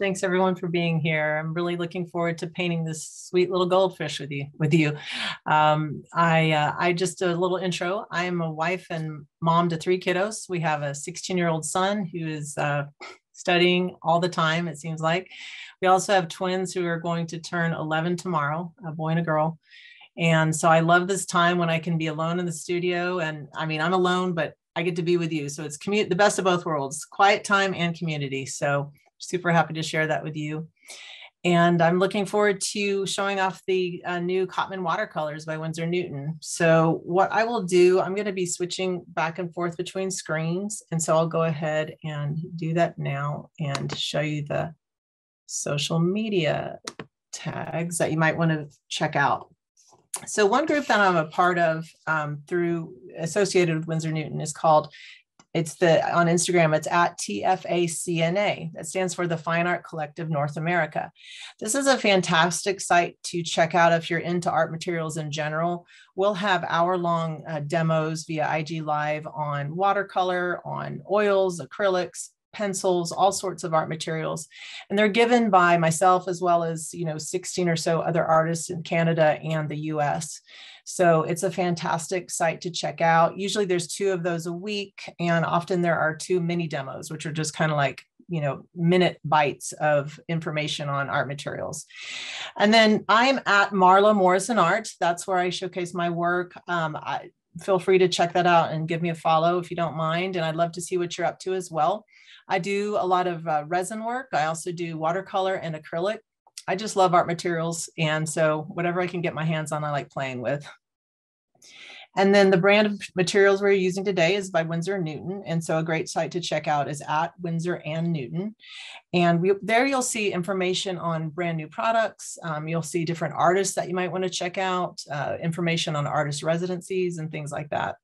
Thanks everyone for being here. I'm really looking forward to painting this sweet little goldfish with you. I just a little intro. I am a wife and mom to 3 kiddos. We have a 16-year-old son who is studying all the time, it seems like. We also have twins who are going to turn 11 tomorrow, a boy and a girl. And so I love this time when I can be alone in the studio. And I mean, I'm alone, but I get to be with you. So it's the best of both worlds, quiet time and community. So super happy to share that with you. And I'm looking forward to showing off the new Cotman watercolors by Winsor Newton. So what I will do, I'm going to be switching back and forth between screens. And so I'll go ahead and do that now and show you the social media tags that you might want to check out. So one group that I'm a part of associated with Winsor Newton is called, on Instagram, it's at TFACNA. That stands for the Fine Art Collective North America. This is a fantastic site to check out if you're into art materials in general. We'll have hour-long demos via IG Live on watercolor, on oils, acrylics, pencils, all sorts of art materials. And they're given by myself as well as, 16 or so other artists in Canada and the US. So it's a fantastic site to check out. Usually there's 2 of those a week, and often there are 2 mini demos, which are just kind of like, minute bites of information on art materials. And then I'm at Marla Morrison Art. That's where I showcase my work. Feel free to check that out and give me a follow if you don't mind. And I'd love to see what you're up to as well. I do a lot of resin work. I also do watercolor and acrylic. I just love art materials. And so whatever I can get my hands on, I like playing with. And then the brand of materials we're using today is by Winsor Newton. And so a great site to check out is at Winsor and Newton. And there you'll see information on brand new products. You'll see different artists that you might want to check out, information on artist residencies and things like that.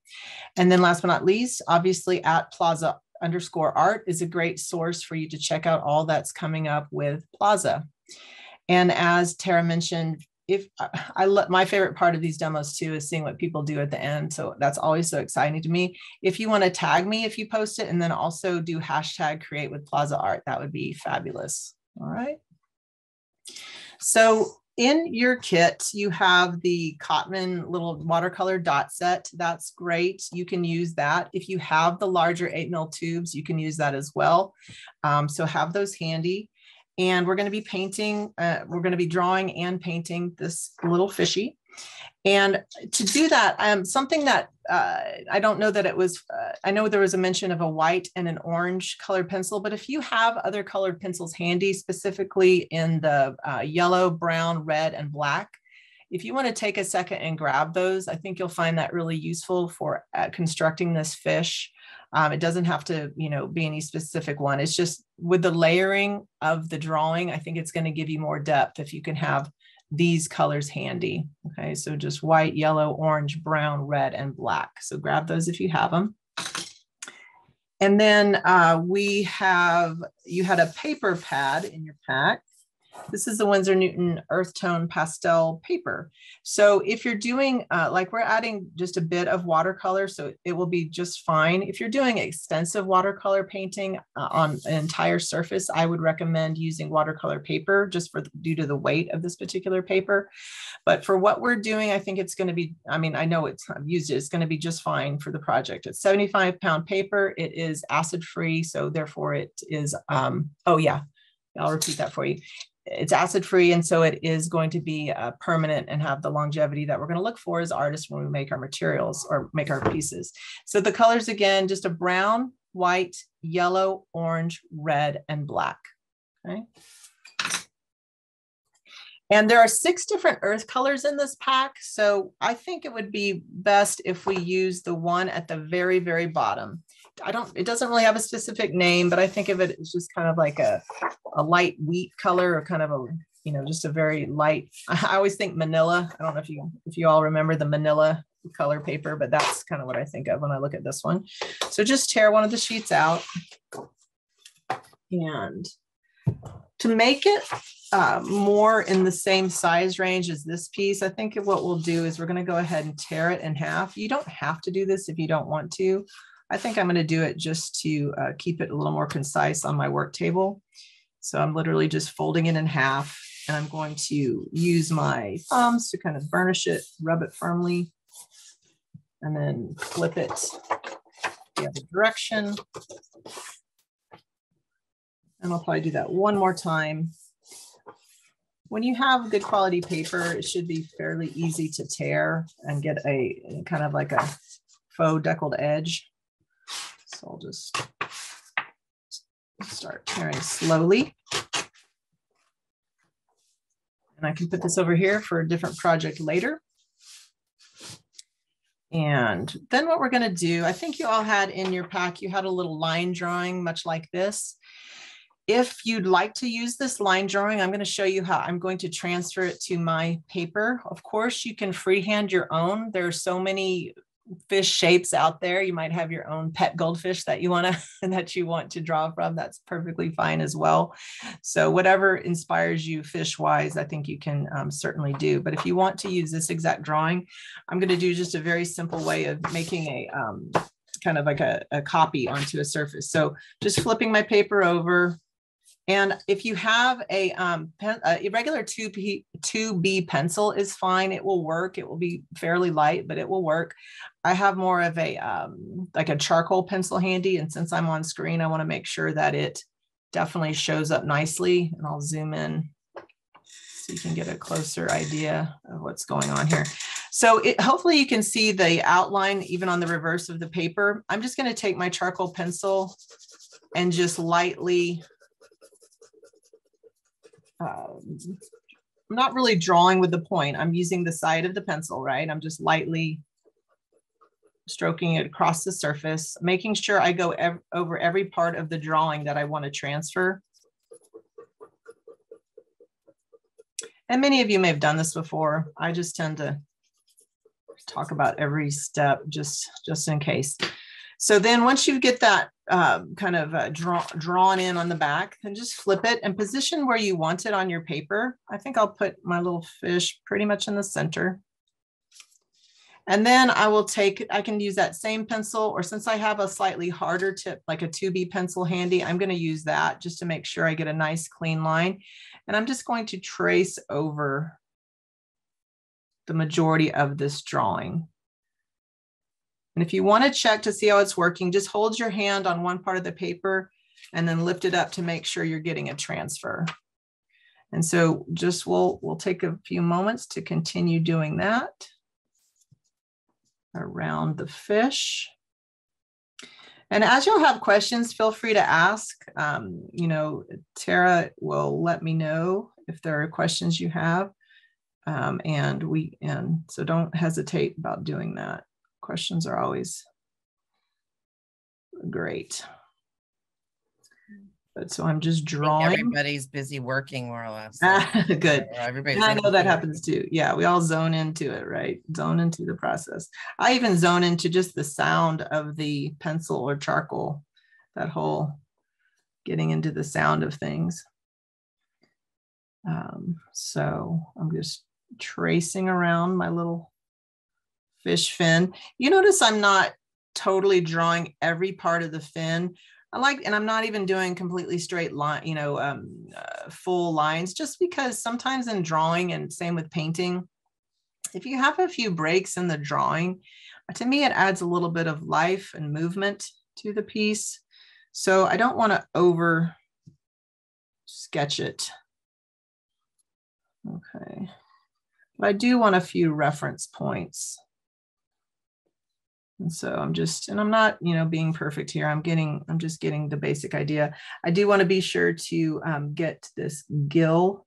And then last but not least, obviously at Plaza_art is a great source for you to check out all that's coming up with Plaza. And as Tara mentioned, my favorite part of these demos too is seeing what people do at the end. So that's always so exciting to me. If you want to tag me, if you post it, and then also do hashtag create with Plaza Art, that would be fabulous. All right. So in your kit, you have the Cotman little watercolor dot set. That's great. You can use that. If you have the larger 8mm tubes, you can use that as well. So have those handy. And we're going to be painting, we're going to be drawing and painting this little fishy. And to do that, something that I don't know that it was, I know there was a mention of a white and an orange colored pencil, but if you have other colored pencils handy, specifically in the yellow, brown, red, and black, if you want to take a second and grab those, I think you'll find that really useful for constructing this fish. It doesn't have to, be any specific one. It's just with the layering of the drawing, I think it's going to give you more depth if you can have these colors handy. Okay, so just white, yellow, orange, brown, red, and black. So grab those if you have them. And then you had a paper pad in your pack. This is the Winsor Newton Earth Tone Pastel paper. So if you're doing, we're adding just a bit of watercolor, so it will be just fine. If you're doing extensive watercolor painting on an entire surface, I would recommend using watercolor paper just due to the weight of this particular paper. But for what we're doing, I think it's going to be, I know I've used it, it's going to be just fine for the project. It's 75-pound paper. It is acid-free, so therefore it is, I'll repeat that for you. It's acid-free, and so it is going to be permanent and have the longevity that we're going to look for as artists when we make our materials or make our pieces. So the colors, again, just a brown, white, yellow, orange, red, and black. Okay. And there are 6 different earth colors in this pack. So I think it would be best if we use the one at the very, very bottom. It doesn't really have a specific name, but I think of it as just kind of like a light wheat color, or kind of a, just a very light, I always think manila. I don't know if you all remember the manila color paper, but that's kind of what I think of when I look at this one. So just tear one of the sheets out. And to make it more in the same size range as this piece, I think what we'll do is we're going to go ahead and tear it in half. You don't have to do this if you don't want to. I think I'm going to do it just to keep it a little more concise on my work table. So I'm literally just folding it in half, and I'm going to use my thumbs to kind of burnish it, rub it firmly, and then flip it the other direction. And I'll probably do that one more time. When you have good quality paper, it should be fairly easy to tear and get a kind of like a faux deckled edge. So I'll just start tearing slowly. And I can put this over here for a different project later. And then what we're going to do, I think you all had in your pack, you had a little line drawing, much like this. If you'd like to use this line drawing, I'm going to show you how I'm going to transfer it to my paper. Of course, you can freehand your own. There are so many fish shapes out there. You might have your own pet goldfish that you want to draw from. That's perfectly fine as well. So whatever inspires you fish wise, I think you can certainly do. But if you want to use this exact drawing, I'm going to do just a very simple way of making a kind of like a copy onto a surface. So just flipping my paper over. And if you have a regular 2B pencil is fine. It will work. It will be fairly light, but it will work. I have more of a like a charcoal pencil handy. And since I'm on screen, I want to make sure that it definitely shows up nicely. And I'll zoom in so you can get a closer idea of what's going on here. So hopefully you can see the outline even on the reverse of the paper. I'm just going to take my charcoal pencil and just lightly I'm not really drawing with the point. I'm using the side of the pencil, right? I'm just lightly stroking it across the surface, making sure I go over every part of the drawing that I want to transfer. And many of you may have done this before. I just tend to talk about every step just in case. So then once you get that kind of drawn in on the back, then just flip it and position where you want it on your paper. I think I'll put my little fish pretty much in the center. And then I can use that same pencil, or since I have a slightly harder tip, like a 2B pencil handy, I'm going to use that just to make sure I get a nice clean line. And I'm just going to trace over the majority of this drawing. And if you want to check to see how it's working, just hold your hand on one part of the paper and then lift it up to make sure you're getting a transfer. And so just we'll take a few moments to continue doing that around the fish. And as you'll have questions, feel free to ask. You know, Tara will let me know if there are questions you have. And so don't hesitate about doing that. Questions are always great. But so I'm just drawing. Everybody's busy working, Marla. So good. Everybody's. I know that happens too. Yeah, we all zone into it, right? Zone into the process. I even zone into just the sound of the pencil or charcoal, that whole getting into the sound of things. So I'm just tracing around my little fish fin. You notice I'm not totally drawing every part of the fin. And I'm not even doing completely straight line, you know, full lines, just because sometimes in drawing, and same with painting, if you have a few breaks in the drawing, to me, it adds a little bit of life and movement to the piece. So I don't want to over sketch it. Okay. But I do want a few reference points. And so I'm not, you know, being perfect here. I'm just getting the basic idea. I do want to be sure to get this gill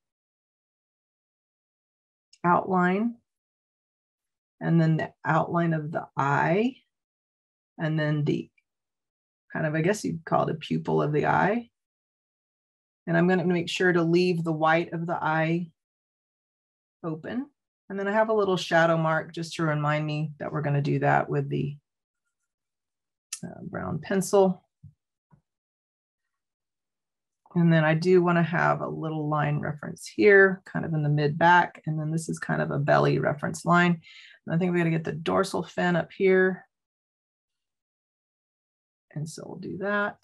outline, and then the outline of the eye, and then the kind of, I guess you'd call it a pupil of the eye. And I'm going to make sure to leave the white of the eye open. And then I have a little shadow mark just to remind me that we're going to do that with the brown pencil. And then I do want to have a little line reference here, kind of in the mid back. And then this is kind of a belly reference line. And I think we got to get the dorsal fin up here. And so we'll do that.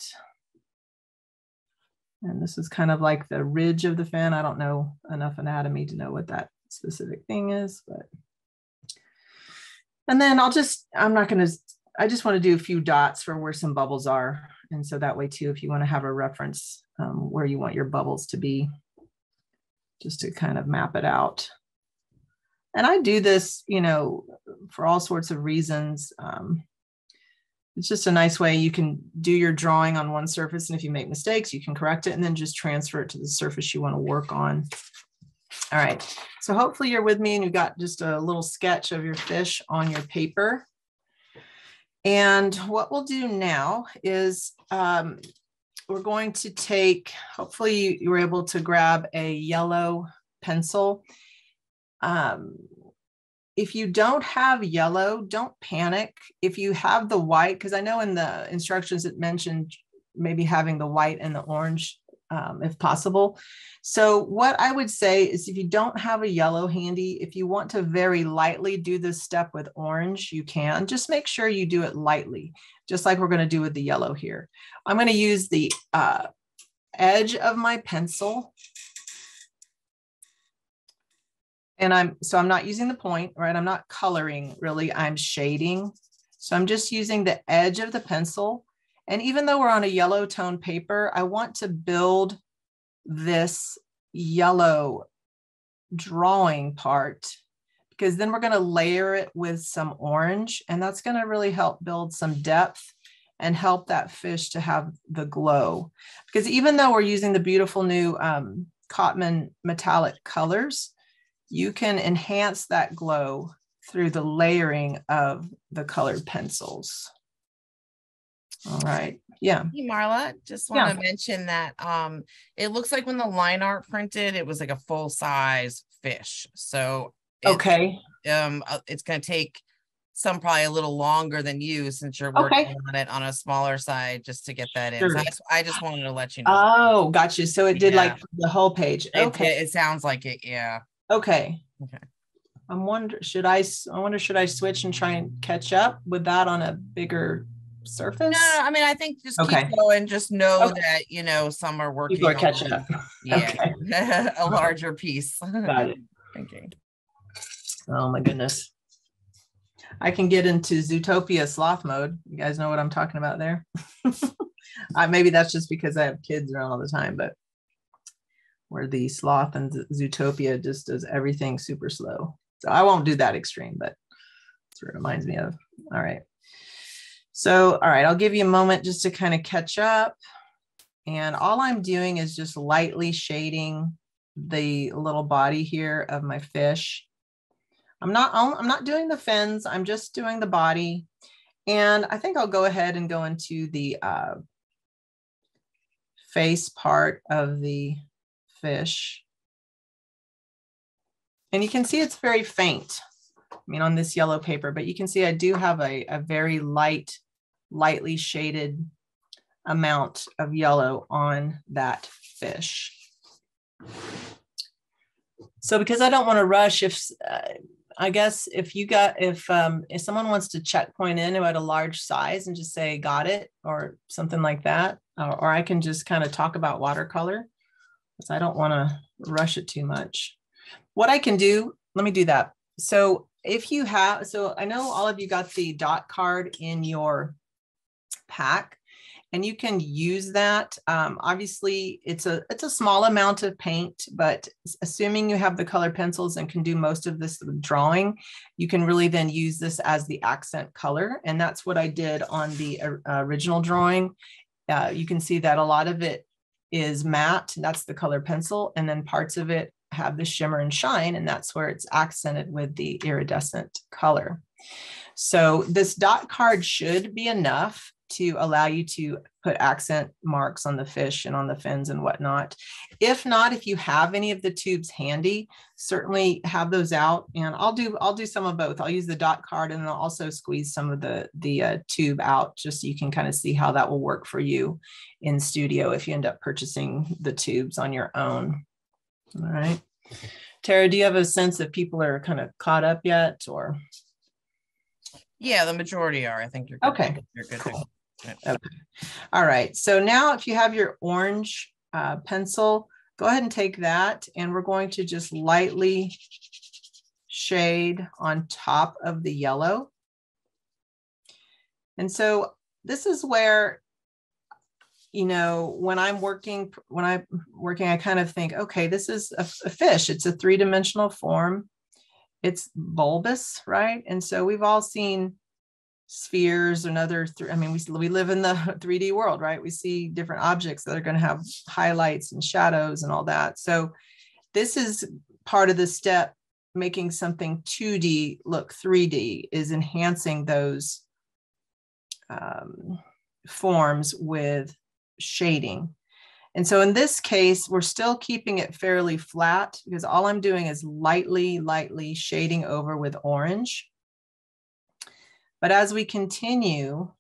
And this is kind of like the ridge of the fin. I don't know enough anatomy to know what that specific thing is, but. And then I just want to do a few dots for where some bubbles are. And so that way too, if you want to have a reference where you want your bubbles to be, just to kind of map it out. And I do this, you know, for all sorts of reasons. It's just a nice way you can do your drawing on one surface. And if you make mistakes, you can correct it and then just transfer it to the surface you want to work on. All right, so hopefully you're with me and you've got just a little sketch of your fish on your paper. And what we'll do now is we're going to take, hopefully you were able to grab a yellow pencil. If you don't have yellow, don't panic. If you have the white, because I know in the instructions it mentioned maybe having the white and the orange if possible. So what I would say is if you don't have a yellow handy, if you want to very lightly do this step with orange, you can. Just make sure you do it lightly, just like we're going to do with the yellow here. I'm going to use the edge of my pencil. And I'm not using the point, right? I'm not coloring really, I'm shading. So I'm just using the edge of the pencil. And even though we're on a yellow tone paper, I want to build this yellow drawing part because then we're going to layer it with some orange, and that's going to really help build some depth and help that fish to have the glow. Because even though we're using the beautiful new Cotman metallic colors, you can enhance that glow through the layering of the colored pencils. All right. Yeah. Hey, Marla, just want to mention that it looks like when the line art printed, it was like a full size fish. So okay. It's going to take some probably a little longer than you since you're working on it on a smaller side just to get that in. So I just wanted to let you know. Oh, gotcha. So it did like the whole page. Okay. It sounds like it. Yeah. Okay. Okay. I'm wondering, should I switch and try and catch up with that on a bigger surface? No, I mean, I think just keep going. Just know that, you know, some are working. People are catching up. Yeah. A larger piece. Got it. Okay. Oh my goodness. I can get into Zootopia sloth mode. You guys know what I'm talking about there? Maybe that's just because I have kids around all the time, but where the sloth and Zootopia just does everything super slow. So I won't do that extreme, but that's what it reminds me of. All right. So, all right, I'll give you a moment just to kind of catch up. And all I'm doing is just lightly shading the little body here of my fish. I'm not doing the fins. I'm just doing the body. And I think I'll go ahead and go into the face part of the fish. And you can see it's very faint, I mean, on this yellow paper, but you can see I do have a very lightly shaded amount of yellow on that fish. So because I don't want to rush, I guess if someone wants to checkpoint in who had a large size and just say, got it, or something like that, or I can just kind of talk about watercolor, because I don't want to rush it too much. What I can do, let me do that. So if you have, so I know all of you got the dot card in your pack, and you can use that. Obviously, it's a small amount of paint, but assuming you have the color pencils and can do most of this drawing, you can really then use this as the accent color. And that's what I did on the original drawing. You can see that a lot of it is matte, that's the color pencil, and then parts of it have the shimmer and shine, and that's where it's accented with the iridescent color. So this dot card should be enough to allow you to put accent marks on the fish and on the fins and whatnot. If not, if you have any of the tubes handy, certainly have those out, and I'll do some of both. I'll use the dot card, and I'll also squeeze some of the tube out just so you can kind of see how that will work for you in studio if you end up purchasing the tubes on your own. All right. Tara, do you have a sense if people are kind of caught up yet, or? Yeah, the majority are. I think you're good. Okay. You're good. Cool. Okay. All right. So now if you have your orange pencil, go ahead and take that, and we're going to just lightly shade on top of the yellow. And so this is where, you know, when I'm working, I kind of think, okay, this is a fish. It's a three-dimensional form. It's bulbous, right? And so we've all seen spheres and other, I mean, we live in the 3D world, right? We see different objects that are going to have highlights and shadows and all that. So this is part of the step, making something 2D look 3D, is enhancing those forms with shading. And so in this case, we're still keeping it fairly flat because all I'm doing is lightly shading over with orange. But as we continue,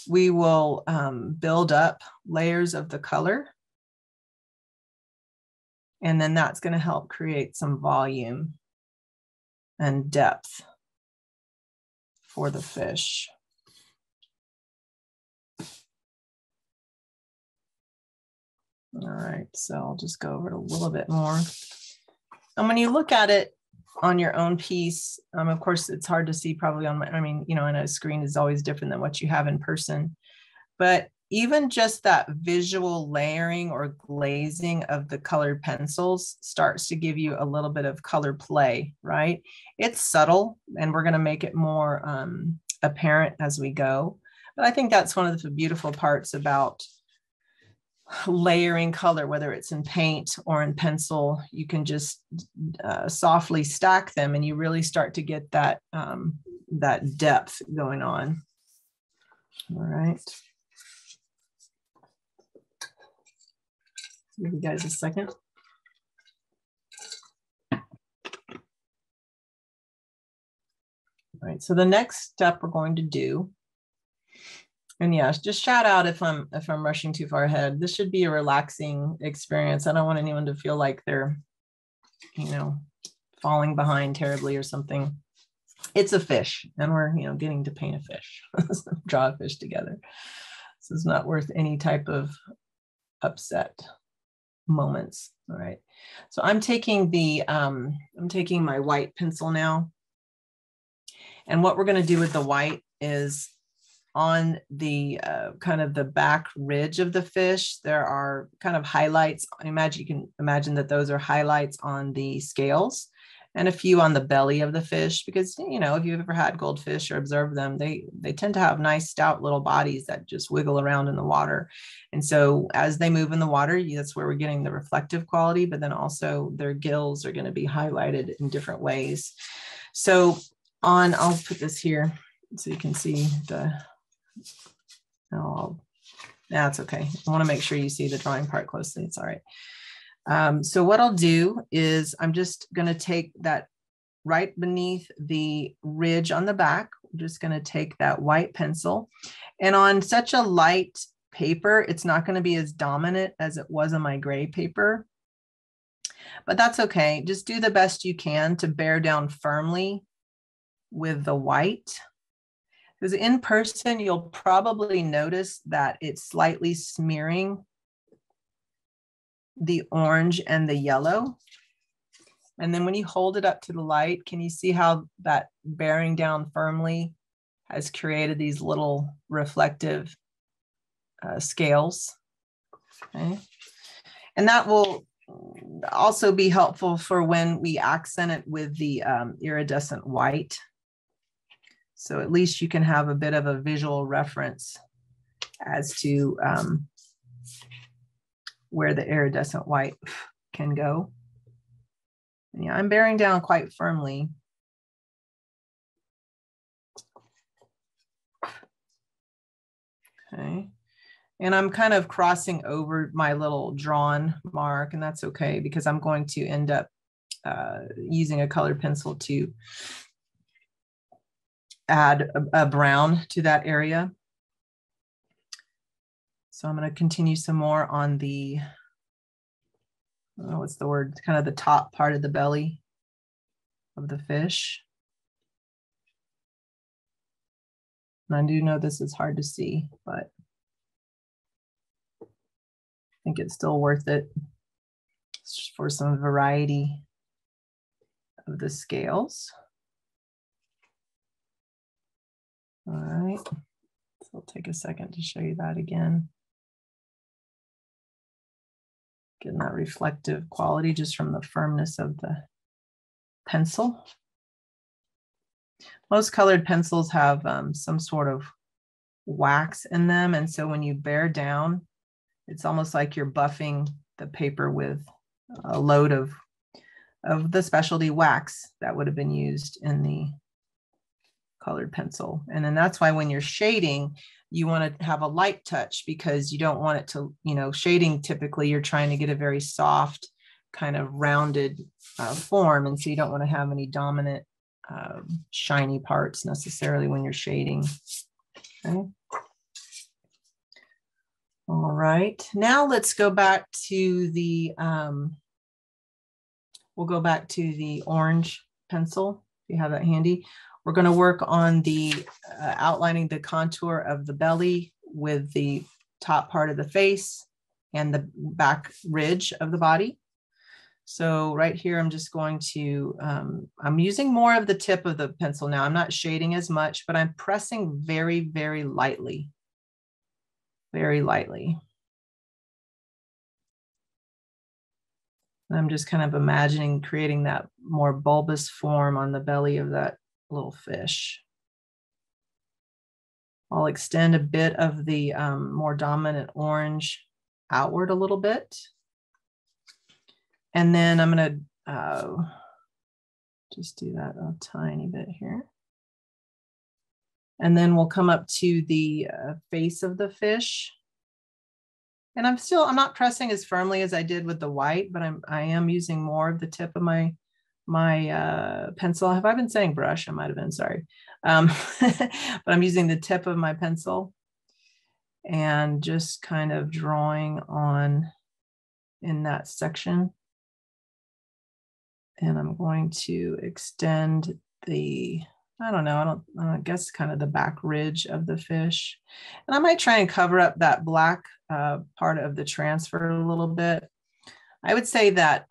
we will build up layers of the color. And then that's going to help create some volume and depth for the fish. All right, so I'll just go over it a little bit more. And when you look at it on your own piece, of course, it's hard to see probably on my, I mean, you know, on a screen is always different than what you have in person. But even just that visual layering or glazing of the colored pencils starts to give you a little bit of color play, right? It's subtle, and we're going to make it more apparent as we go. But I think that's one of the beautiful parts about layering color, whether it's in paint or in pencil. You can just softly stack them, and you really start to get that that depth going on. All right. Give you guys a second. All right, so the next step we're going to do, and yes, just shout out if I'm rushing too far ahead. This should be a relaxing experience. I don't want anyone to feel like they're, you know, falling behind terribly or something. It's a fish, and we're, you know, getting to paint a fish, draw a fish together. This is not worth any type of upset moments. All right, so I'm taking the I'm taking my white pencil now, and what we're going to do with the white is on the kind of the back ridge of the fish, there are kind of highlights. You can imagine that those are highlights on the scales, and a few on the belly of the fish, because, you know, if you've ever had goldfish or observed them, they tend to have nice stout little bodies that just wiggle around in the water. And so as they move in the water, that's where we're getting the reflective quality, but then also their gills are going to be highlighted in different ways. So I'll put this here so you can see the, that's okay. I want to make sure you see the drawing part closely. It's all right. So what I'll do is I'm just going to take that right beneath the ridge on the back. I'm just going to take that white pencil, and on such a light paper, it's not going to be as dominant as it was on my gray paper, but that's okay. Just do the best you can to bear down firmly with the white, because in person, you'll probably notice that it's slightly smearing the orange and the yellow. And then when you hold it up to the light, can you see how that bearing down firmly has created these little reflective scales? Okay. And that will also be helpful for when we accent it with the iridescent white. So at least you can have a bit of a visual reference as to where the iridescent white can go. And yeah, I'm bearing down quite firmly. Okay. And I'm kind of crossing over my little drawn mark, and that's okay because I'm going to end up using a colored pencil to add a brown to that area. So I'm going to continue some more on the, what's the word, kind of the top part of the belly of the fish. And I do know this is hard to see, but think it's still worth it for some variety of the scales. All right, so I'll take a second to show you that again. Getting that reflective quality just from the firmness of the pencil. Most colored pencils have some sort of wax in them, and so when you bear down, it's almost like you're buffing the paper with a load of the specialty wax that would have been used in the colored pencil. And then that's why when you're shading, you want to have a light touch, because you don't want it to, you know, shading, typically you're trying to get a very soft kind of rounded form. And so you don't want to have any dominant shiny parts necessarily when you're shading. Okay. All right, now let's go back to the, we'll go back to the orange pencil, if you have that handy. We're going to work on the outlining the contour of the belly with the top part of the face and the back ridge of the body. So right here, I'm just going to, I'm using more of the tip of the pencil now. I'm not shading as much, but I'm pressing very, very lightly. Very lightly. I'm just kind of imagining creating that more bulbous form on the belly of that little fish. I'll extend a bit of the more dominant orange outward a little bit. And then I'm going to just do that a tiny bit here. And then we'll come up to the face of the fish. And I'm not pressing as firmly as I did with the white, but I am using more of the tip of my pencil. Have I been saying brush? I might have been, sorry. But I'm using the tip of my pencil and just kind of drawing on in that section. And I'm going to extend the, I guess kind of the back ridge of the fish. And I might try and cover up that black part of the transfer a little bit. I would say that,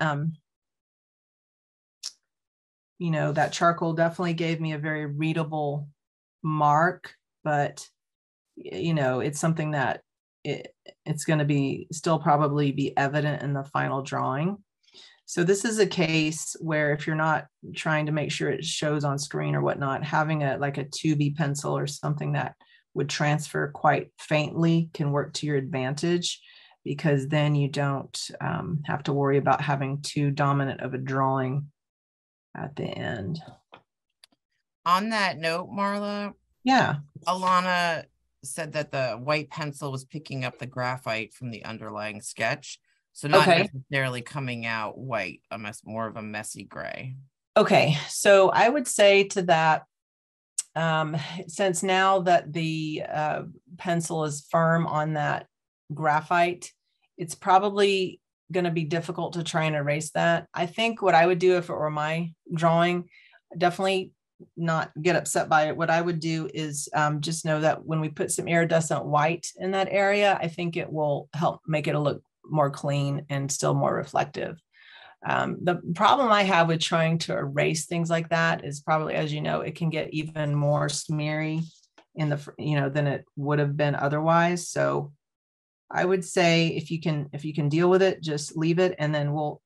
you know, that charcoal definitely gave me a very readable mark, but, you know, it's something that it's going to be still probably be evident in the final drawing. So this is a case where if you're not trying to make sure it shows on screen or whatnot, having like a 2B pencil or something that would transfer quite faintly can work to your advantage, because then you don't have to worry about having too dominant of a drawing at the end. On that note, Marla, yeah, Alana said that the white pencil was picking up the graphite from the underlying sketch. So not necessarily coming out white, more of a messy gray. Okay, so I would say to that, since now that the pencil is firm on that graphite, it's probably going to be difficult to try and erase that. I think what I would do if it were my drawing, definitely not get upset by it. What I would do is just know that when we put some iridescent white in that area, I think it will help make it look more clean and still more reflective. The problem I have with trying to erase things like that is probably, as you know, it can get even more smeary in the, you know, than it would have been otherwise. So I would say if you can deal with it, just leave it, and then we'll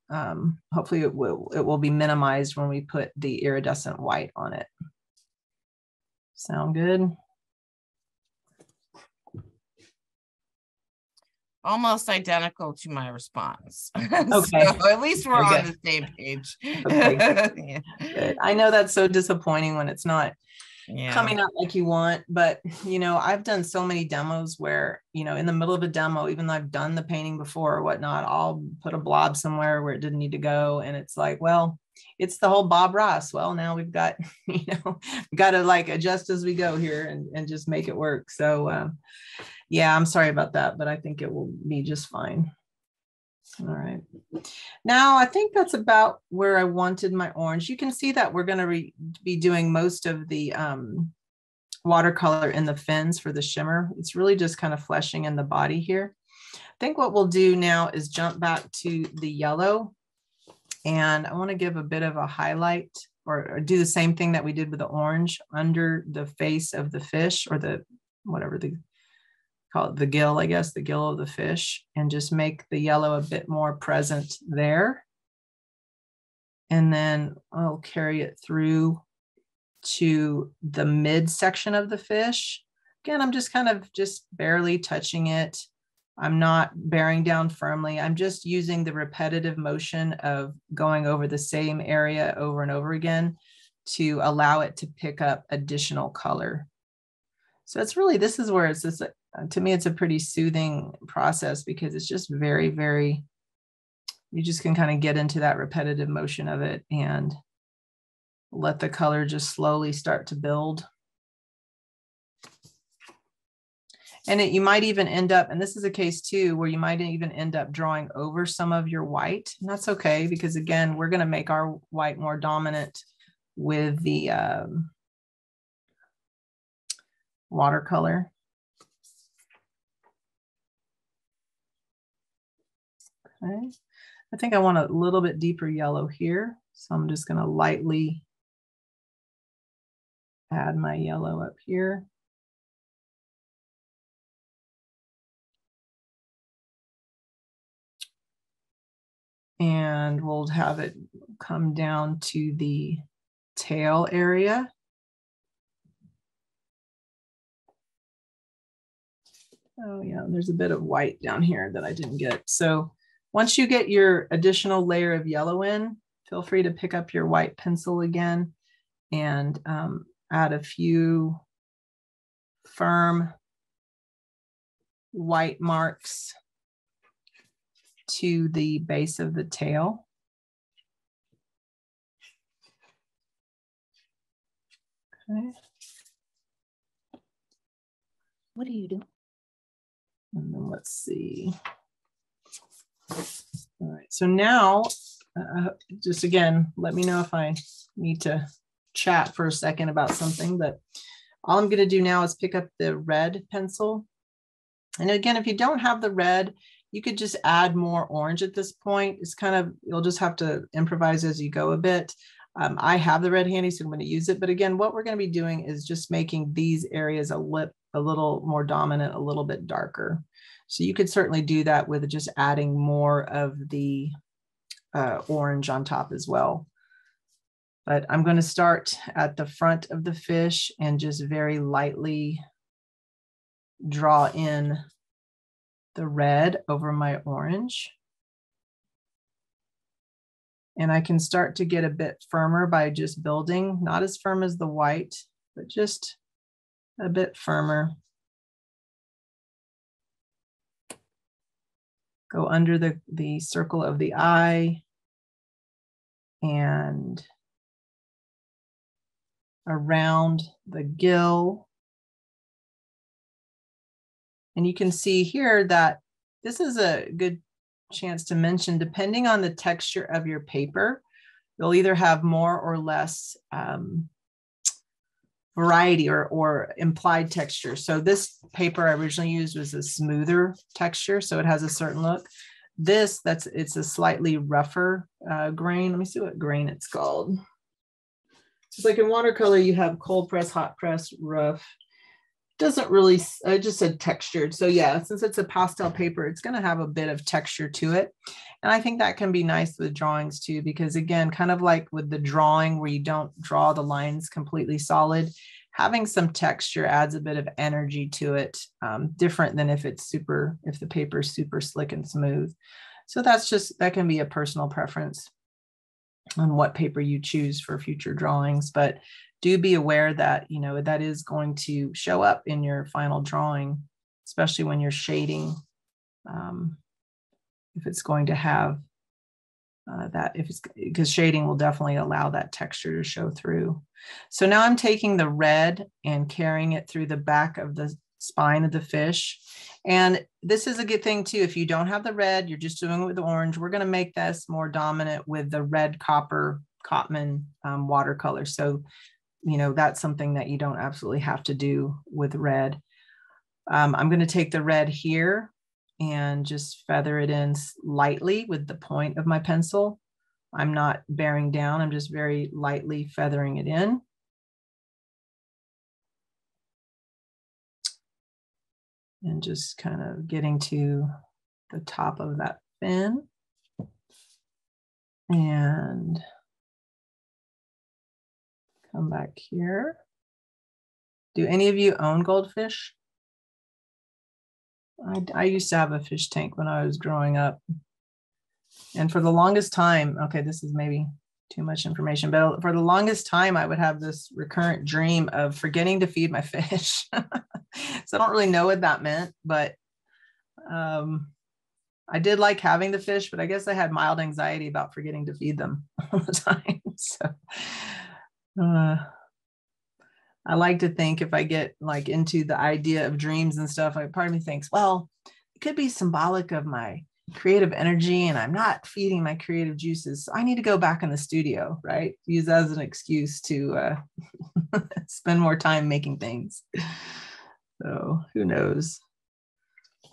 hopefully it will be minimized when we put the iridescent white on it. Sound good? Almost identical to my response. Okay. So at least we're on the same page. Okay. Yeah. Good. I know that's so disappointing when it's not coming out like you want, but you know, I've done so many demos where, you know, in the middle of a demo, even though I've done the painting before or whatnot, I'll put a blob somewhere where it didn't need to go. And it's like, well, it's the whole Bob Ross. Well, now we've got, you know, we've got to like adjust as we go here and just make it work. So yeah, I'm sorry about that, but I think it will be just fine. All right. Now I think that's about where I wanted my orange. You can see that we're going to be doing most of the watercolor in the fins for the shimmer. It's really just kind of fleshing in the body here. think what we'll do now is jump back to the yellow, and I want to give a bit of a highlight or do the same thing that we did with the orange under the face of the fish, or the whatever they call it, the gill, I guess, the gill of the fish, and just make the yellow a bit more present there. And then I'll carry it through to the mid section of the fish. Again, I'm just kind of just barely touching it. I'm not bearing down firmly. I'm just using the repetitive motion of going over the same area over and over again to allow it to pick up additional color. So it's really, this is where it's just, to me, it's a pretty soothing process, because it's just very, very, you just can kind of get into that repetitive motion of it and let the color just slowly start to build. And you might even end up, and this is a case too, where you might even end up drawing over some of your white. And that's okay, because again, we're going to make our white more dominant with the watercolor. Okay. I think I want a little bit deeper yellow here. So I'm just going to lightly add my yellow up here. And we'll have it come down to the tail area. Oh yeah, there's a bit of white down here that I didn't get. So once you get your additional layer of yellow in, feel free to pick up your white pencil again and add a few firm white marks to the base of the tail. Okay. What do you do? And then let's see. All right, so now, just again, let me know if I need to chat for a second about something, but all I'm gonna do now is pick up the red pencil. And again, if you don't have the red, you could just add more orange at this point. It's kind of, you'll just have to improvise as you go a bit. I have the red handy, so I'm going to use it. But again, what we're going to be doing is just making these areas a little more dominant, a little bit darker. So you could certainly do that with just adding more of the orange on top as well. But I'm going to start at the front of the fish and just very lightly draw in the red over my orange. And I can start to get a bit firmer by just building, not as firm as the white, but just a bit firmer. Go under the circle of the eye and around the gill. And you can see here that this is a good chance to mention, depending on the texture of your paper, you'll either have more or less variety or implied texture. So this paper I originally used was a smoother texture, so it has a certain look. This, it's a slightly rougher grain. Let me see what grain it's called. It's like in watercolor, you have cold press, hot press, rough. Doesn't really, I just said textured. So yeah, since it's a pastel paper, it's going to have a bit of texture to it. And I think that can be nice with drawings too, because again, kind of like with the drawing where you don't draw the lines completely solid, having some texture adds a bit of energy to it, different than if the paper is super slick and smooth. So that can be a personal preference on what paper you choose for future drawings. But do be aware that, that is going to show up in your final drawing, especially when you're shading, if it's going to have because shading will definitely allow that texture to show through. So now I'm taking the red and carrying it through the back of the spine of the fish. And this is a good thing too. If you don't have the red, you're just doing it with the orange. We're going to make this more dominant with the red copper Cotman watercolor. So that's something that you don't absolutely have to do with red. I'm going to take the red here and just feather it in lightly with the point of my pencil. I'm not bearing down, I'm just very lightly feathering it in. And just kind of getting to the top of that fin. And come back here. Do any of you own goldfish? I used to have a fish tank when I was growing up. And for the longest time, okay, this is maybe too much information, but for the longest time, I would have this recurrent dream of forgetting to feed my fish. So I don't really know what that meant, but I did like having the fish, but I guess I had mild anxiety about forgetting to feed them all the time. So I like to think if I get like into the idea of dreams and stuff, part of me thinks, well, it could be symbolic of my creative energy and I'm not feeding my creative juices. So I need to go back in the studio, right? Use that as an excuse to spend more time making things. So who knows?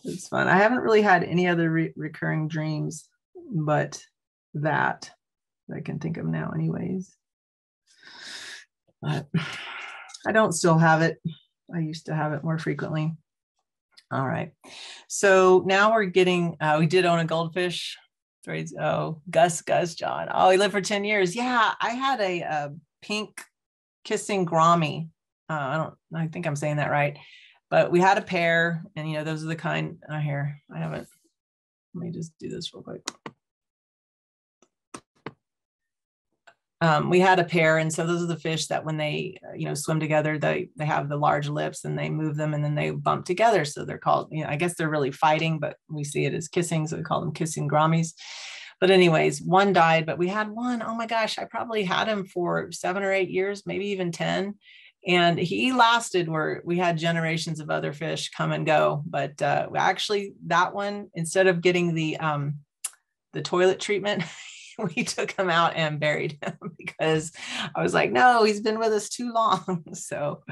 It's fun. I haven't really had any other recurring dreams, but that I can think of now anyways. But I don't still have it. I used to have it more frequently. All right. So now we're getting, we did own a goldfish. Oh, Gus, John. Oh, he lived for 10 years. Yeah, I had a pink kissing Grommy. I think I'm saying that right. But we had a pair, and you know, those are the kind here. I haven't, let me just do this real quick. We had a pair, and so those are the fish that when they, you know, swim together, they have the large lips and they move them and then they bump together. So they're called, you know, I guess they're really fighting, but we see it as kissing, so we call them kissing Grommies. But anyways, one died, but we had one. Oh my gosh, I probably had him for 7 or 8 years, maybe even 10. And he lasted where we had generations of other fish come and go. But actually that one, instead of getting the toilet treatment, we took him out and buried him because I was like, no, he's been with us too long. So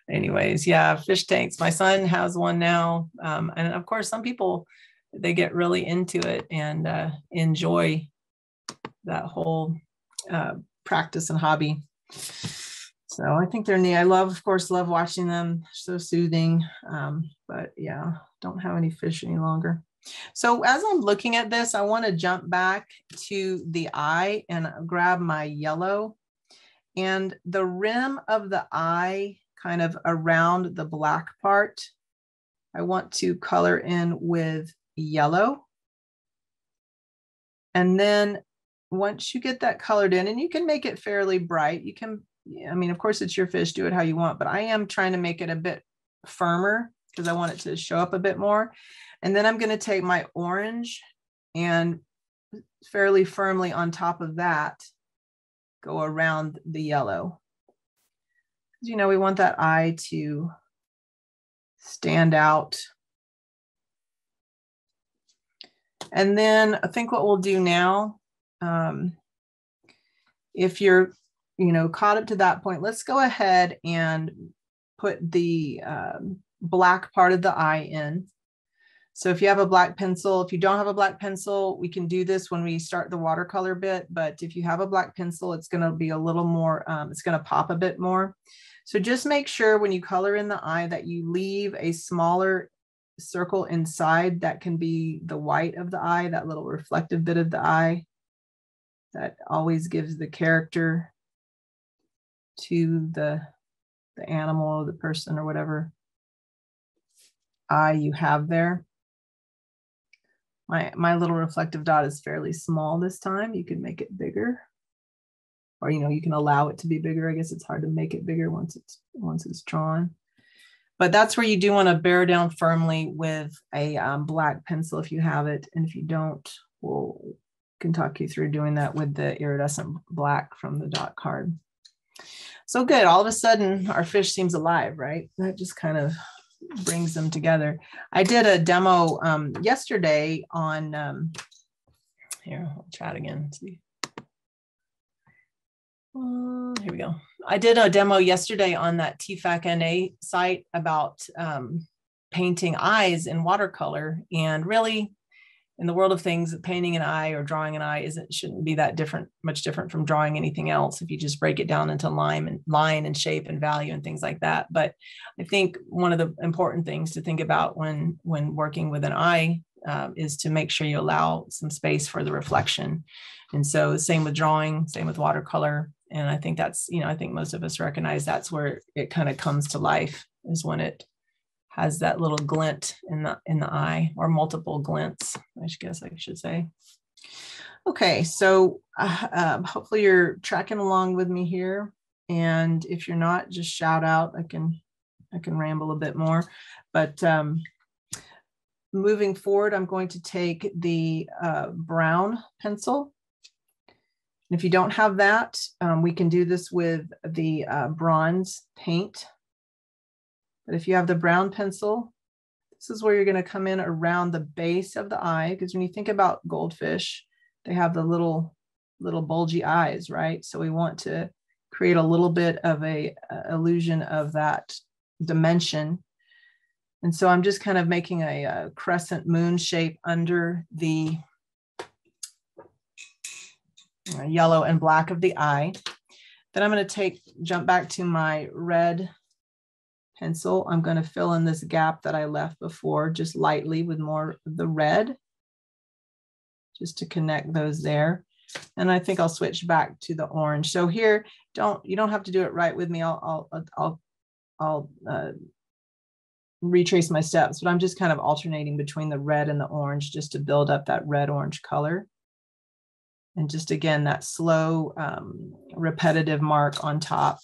anyways, yeah, fish tanks. My son has one now. And of course, some people, they get really into it and enjoy that whole practice and hobby. So I think they're neat. I of course, love watching them. So soothing. But yeah, don't have any fish any longer. So as I'm looking at this, I want to jump back to the eye and grab my yellow, and the rim of the eye kind of around the black part, I want to color in with yellow. And then once you get that colored in, and you can make it fairly bright, you can, I mean, of course it's your fish, do it how you want, but I am trying to make it a bit firmer because I want it to show up a bit more. And then I'm going to take my orange and fairly firmly on top of that, go around the yellow. You know, we want that eye to stand out. And then I think what we'll do now, if you're, you know, caught up to that point, let's go ahead and put the black part of the eye in. So if you have a black pencil, if you don't have a black pencil, we can do this when we start the watercolor bit. But if you have a black pencil, it's going to be a little more, it's going to pop a bit more. So just make sure when you color in the eye that you leave a smaller circle inside that can be the white of the eye, that little reflective bit of the eye that always gives the character to the animal or the person or whatever eye you have there. My little reflective dot is fairly small this time. You can make it bigger, or, you know, you can allow it to be bigger. I guess it's hard to make it bigger once it's drawn. But that's where you do want to bear down firmly with a black pencil if you have it. And if you don't, we can talk you through doing that with the iridescent black from the dot card. So good. All of a sudden, our fish seems alive, right? That just kind of brings them together. I did a demo yesterday on, here, I'll try it again. See. Here we go. I did a demo yesterday on that TFAC-NA site about painting eyes in watercolor. And really, in the world of things, painting an eye or drawing an eye shouldn't be that much different from drawing anything else if you just break it down into line and shape and value and things like that. But I think one of the important things to think about when working with an eye is to make sure you allow some space for the reflection. And so same with drawing, same with watercolor. And I think that's, I think most of us recognize that's where it kind of comes to life, is when it has that little glint in the eye, or multiple glints, I guess I should say. Okay, so hopefully you're tracking along with me here. And if you're not, just shout out. I can ramble a bit more. But moving forward, I'm going to take the brown pencil. And if you don't have that, we can do this with the bronze paint. But if you have the brown pencil, this is where you're going to come in around the base of the eye, because when you think about goldfish, they have the little bulgy eyes, right? So we want to create a little bit of a illusion of that dimension. And so I'm just kind of making a crescent moon shape under the yellow and black of the eye. Then I'm going to jump back to my red pencil. I'm going to fill in this gap that I left before, just lightly with more of the red, just to connect those there. And I think I'll switch back to the orange. So here, you don't have to do it right with me. I'll retrace my steps, but I'm just kind of alternating between the red and the orange just to build up that red-orange color. And just again, that slow, repetitive mark on top.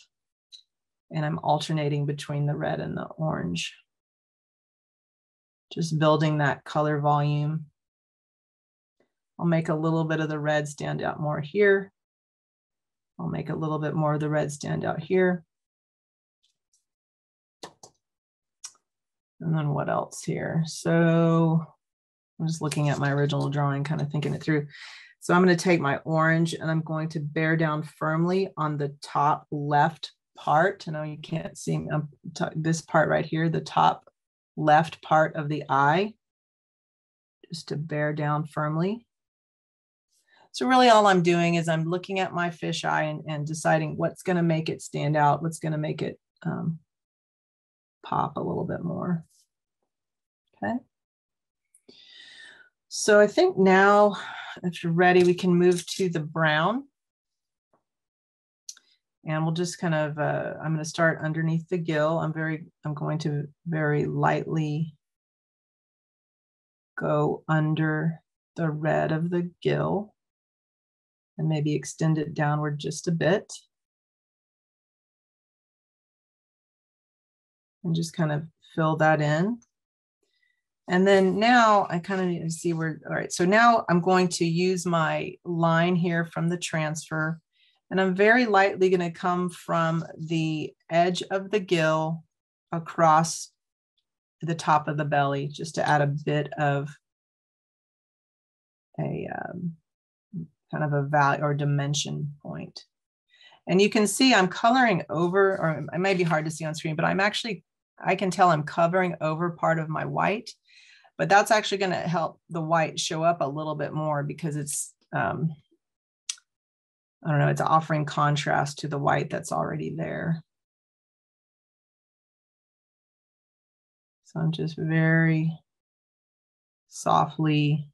And I'm alternating between the red and the orange. Just building that color volume. I'll make a little bit of the red stand out more here. I'll make a little bit more of the red stand out here. And then what else here? So I'm just looking at my original drawing, kind of thinking it through. So I'm going to take my orange and I'm going to bear down firmly on the top left part. I know you can't see this part right here, the top left part of the eye, just to bear down firmly. So really all I'm doing is I'm looking at my fish eye and deciding what's going to make it stand out, what's going to make it pop a little bit more. Okay. So I think now, if you're ready, we can move to the brown. And we'll just kind of, I'm going to start underneath the gill. I'm going to very lightly go under the red of the gill and maybe extend it downward just a bit. And just kind of fill that in. And then now I kind of need to see where, all right, so now I'm going to use my line here from the transfer. And I'm very lightly going to come from the edge of the gill across the top of the belly, just to add a bit of a kind of a value or dimension point. And you can see I'm coloring over, or it may be hard to see on screen, but I can tell I'm covering over part of my white, but that's actually going to help the white show up a little bit more because it's, I don't know, it's offering contrast to the white that's already there. So I'm just very softly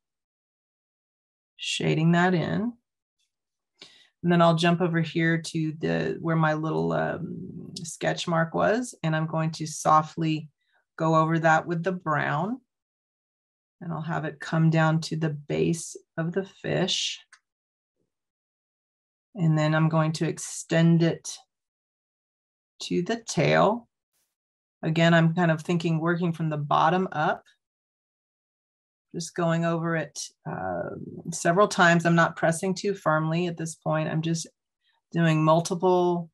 shading that in. And then I'll jump over here to where my little sketch mark was, and I'm going to softly go over that with the brown. And I'll have it come down to the base of the fish. And then I'm going to extend it to the tail. Again, I'm kind of thinking working from the bottom up. Just going over it several times. I'm not pressing too firmly at this point. I'm just doing multiple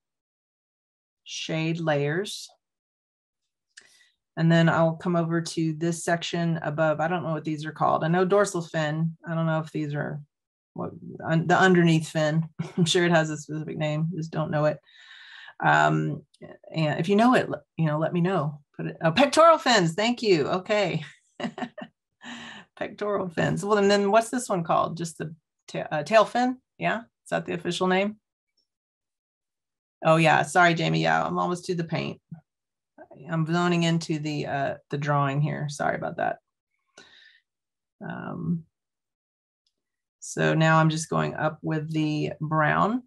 shade layers. And then I'll come over to this section above. I don't know what these are called. I know dorsal fin. I don't know if these are the underneath fin. I'm sure it has a specific name, just don't know it. And if you know it, let me know. put it, oh, pectoral fins. Thank you. Okay. Pectoral fins. Well, and then what's this one called? Just the tail fin? Yeah. Is that the official name? Oh yeah. Sorry, Jamie. Yeah, I'm almost to the paint. I'm zoning into the drawing here. Sorry about that. So now I'm just going up with the brown.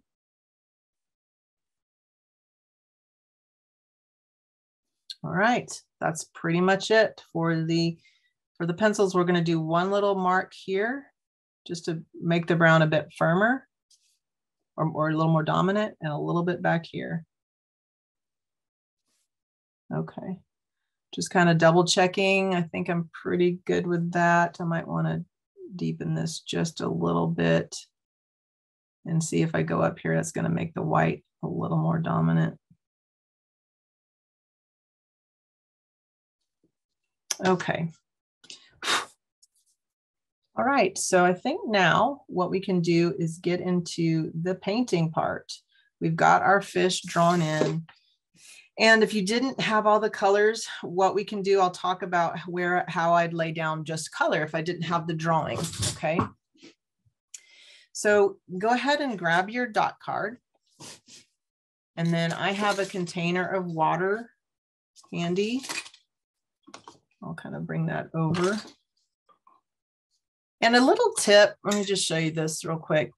All right, that's pretty much it for the pencils. We're going to do one little mark here just to make the brown a bit firmer or a little more dominant, and a little bit back here. Okay, just kind of double checking. I think I'm pretty good with that. I might want to deepen this just a little bit and see if I go up here, that's going to make the white a little more dominant. Okay. All right, so I think now what we can do is get into the painting part. We've got our fish drawn in. And if you didn't have all the colors, what we can do, I'll talk about how I'd lay down just color if I didn't have the drawing, okay? So go ahead and grab your dot card. And then I have a container of water handy. I'll kind of bring that over. And a little tip, let me just show you this real quick.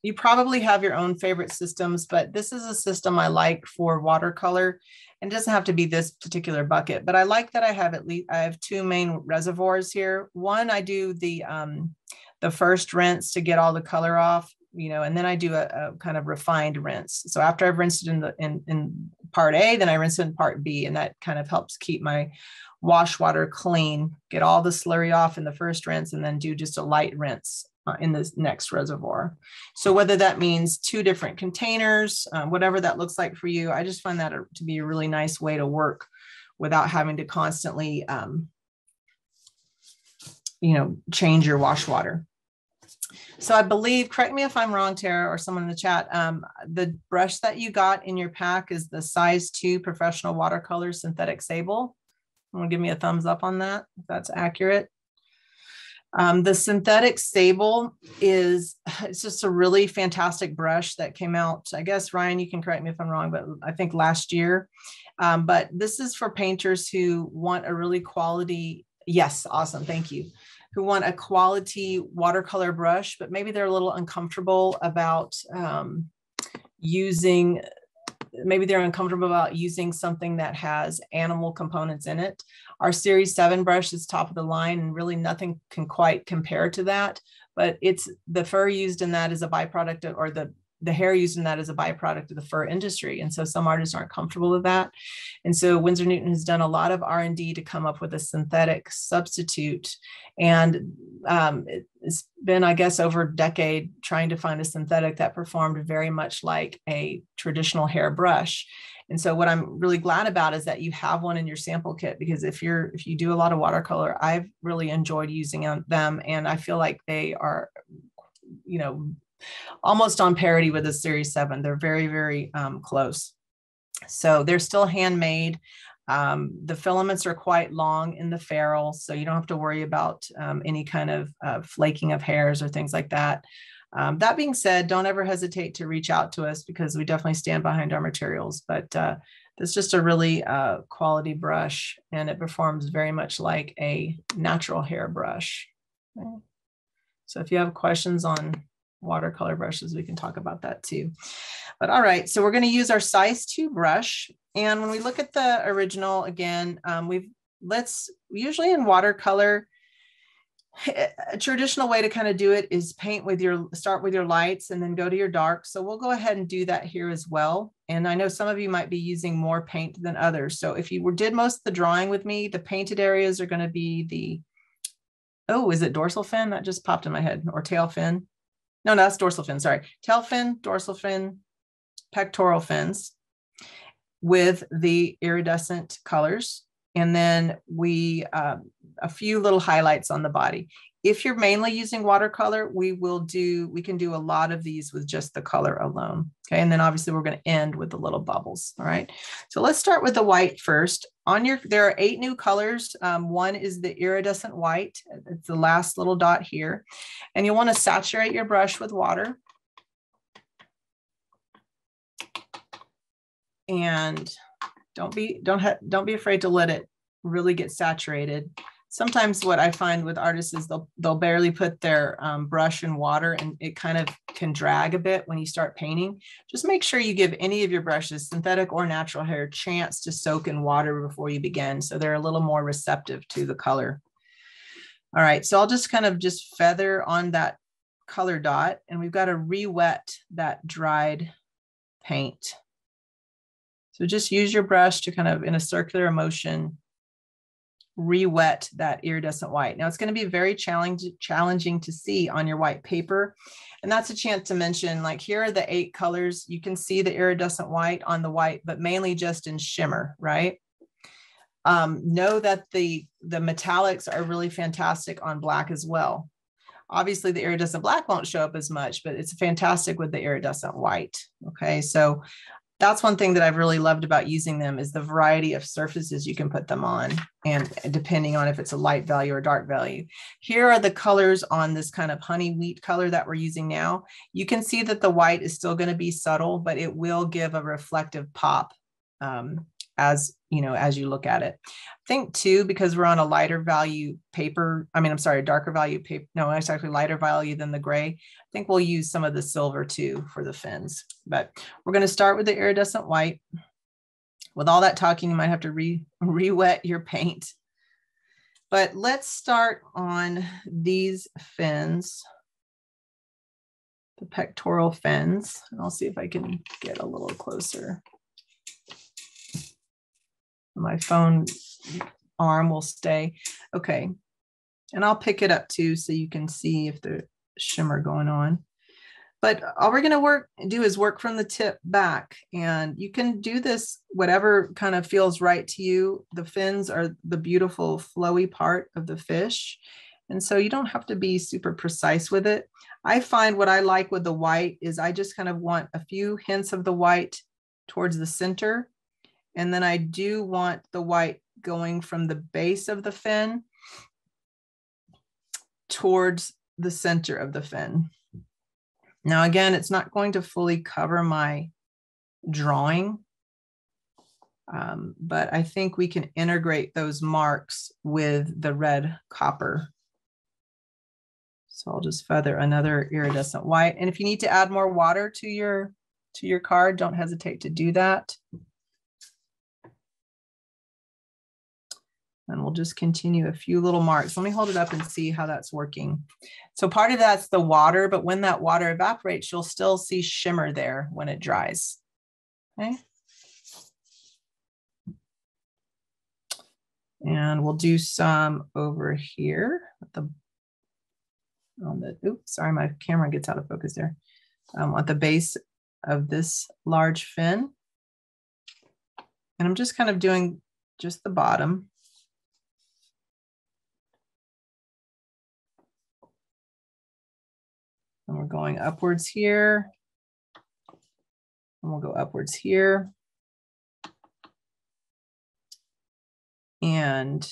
You probably have your own favorite systems, but this is a system I like for watercolor. And it doesn't have to be this particular bucket, but I like that I have two main reservoirs here. One, I do the first rinse to get all the color off, you know, and then I do a kind of refined rinse. So after I've rinsed it in part A, then I rinse it in part B, and that kind of helps keep my wash water clean, get all the slurry off in the first rinse, and then do just a light rinse in the next reservoir. So whether that means two different containers, whatever that looks like for you, I just find that to be a really nice way to work without having to constantly, you know, change your wash water. So I believe, correct me if I'm wrong, Tara, or someone in the chat, the brush that you got in your pack is the size 2 Professional Watercolor Synthetic Sable. Want to give me a thumbs up on that, if that's accurate. The synthetic sable it's just a really fantastic brush that came out, I guess, Ryan, you can correct me if I'm wrong, but I think last year. But this is for painters who want a really quality, yes, awesome, thank you, who want a quality watercolor brush, but maybe they're a little uncomfortable about using something that has animal components in it. Our Series 7 brush is top of the line, and really nothing can quite compare to that, but it's the fur used in that is a byproduct of, or the hair used in that is a byproduct of the fur industry. And so some artists aren't comfortable with that. And so Winsor Newton has done a lot of R&D to come up with a synthetic substitute. And it's been, I guess, over a decade trying to find a synthetic that performed very much like a traditional hair brush. And so what I'm really glad about is that you have one in your sample kit, because if you do a lot of watercolor, I've really enjoyed using them. And I feel like they are, you know, almost on parity with the Series 7. They're very, very close. So they're still handmade. The filaments are quite long in the ferrule, so you don't have to worry about any kind of flaking of hairs or things like that. That being said, don't ever hesitate to reach out to us, because we definitely stand behind our materials. But it's just a really quality brush, and it performs very much like a natural hair brush. Okay. So if you have questions on watercolor brushes, we can talk about that too. But all right, so we're going to use our size 2 brush. And when we look at the original again, usually in watercolor, a traditional way to kind of do it is start with your lights and then go to your darks. So we'll go ahead and do that here as well. And I know some of you might be using more paint than others. So if you did most of the drawing with me, the painted areas are going to be is it dorsal fin? That just popped in my head, or tail fin. No, that's dorsal fin, sorry. Tail fin, dorsal fin, pectoral fins with the iridescent colors. And then a few little highlights on the body. If you're mainly using watercolor, we can do a lot of these with just the color alone. Okay. And then obviously we're going to end with the little bubbles. All right. So let's start with the white first. There are 8 new colors. One is the iridescent white. It's the last little dot here. And you'll want to saturate your brush with water. And don't be afraid to let it really get saturated. Sometimes what I find with artists is they'll barely put their brush in water, and it kind of can drag a bit when you start painting. Just make sure you give any of your brushes, synthetic or natural hair, a chance to soak in water before you begin, so they're a little more receptive to the color. All right, so I'll just kind of feather on that color dot, and we've got to re-wet that dried paint. So just use your brush to kind of, in a circular motion, re-wet that iridescent white. Now it's going to be very challenging to see on your white paper. And that's a chance to mention, like, here are the 8 colors. You can see the iridescent white on the white, but mainly just in shimmer, right? Know that the metallics are really fantastic on black as well. Obviously the iridescent black won't show up as much, but it's fantastic with the iridescent white. Okay, so that's one thing that I've really loved about using them, is the variety of surfaces you can put them on, and depending on if it's a light value or dark value. Here are the colors on this kind of honey wheat color that we're using now. You can see that the white is still going to be subtle, but it will give a reflective pop as you look at it. I think too, because we're on a lighter value paper, darker value paper. No, it's actually lighter value than the gray. I think we'll use some of the silver too for the fins, but we're going to start with the iridescent white. With all that talking, you might have to re-wet your paint, but let's start on these fins, the pectoral fins. And I'll see if I can get a little closer. My phone arm will stay. Okay. And I'll pick it up too, so you can see if there's shimmer going on. But all we're going to do is work from the tip back. And you can do this whatever kind of feels right to you. The fins are the beautiful flowy part of the fish. And so you don't have to be super precise with it. I find what I like with the white is I just kind of want a few hints of the white towards the center. And then I do want the white going from the base of the fin towards the center of the fin. Now, again, it's not going to fully cover my drawing, but I think we can integrate those marks with the red copper. So I'll just feather another iridescent white. And if you need to add more water to your card, don't hesitate to do that. And we'll just continue a few little marks. Let me hold it up and see how that's working. So part of that's the water, but when that water evaporates, you'll still see shimmer there when it dries. Okay. And we'll do some over here at oops, sorry, my camera gets out of focus there. At the base of this large fin. And I'm just kind of doing just the bottom. And we're going upwards here. And we'll go upwards here. And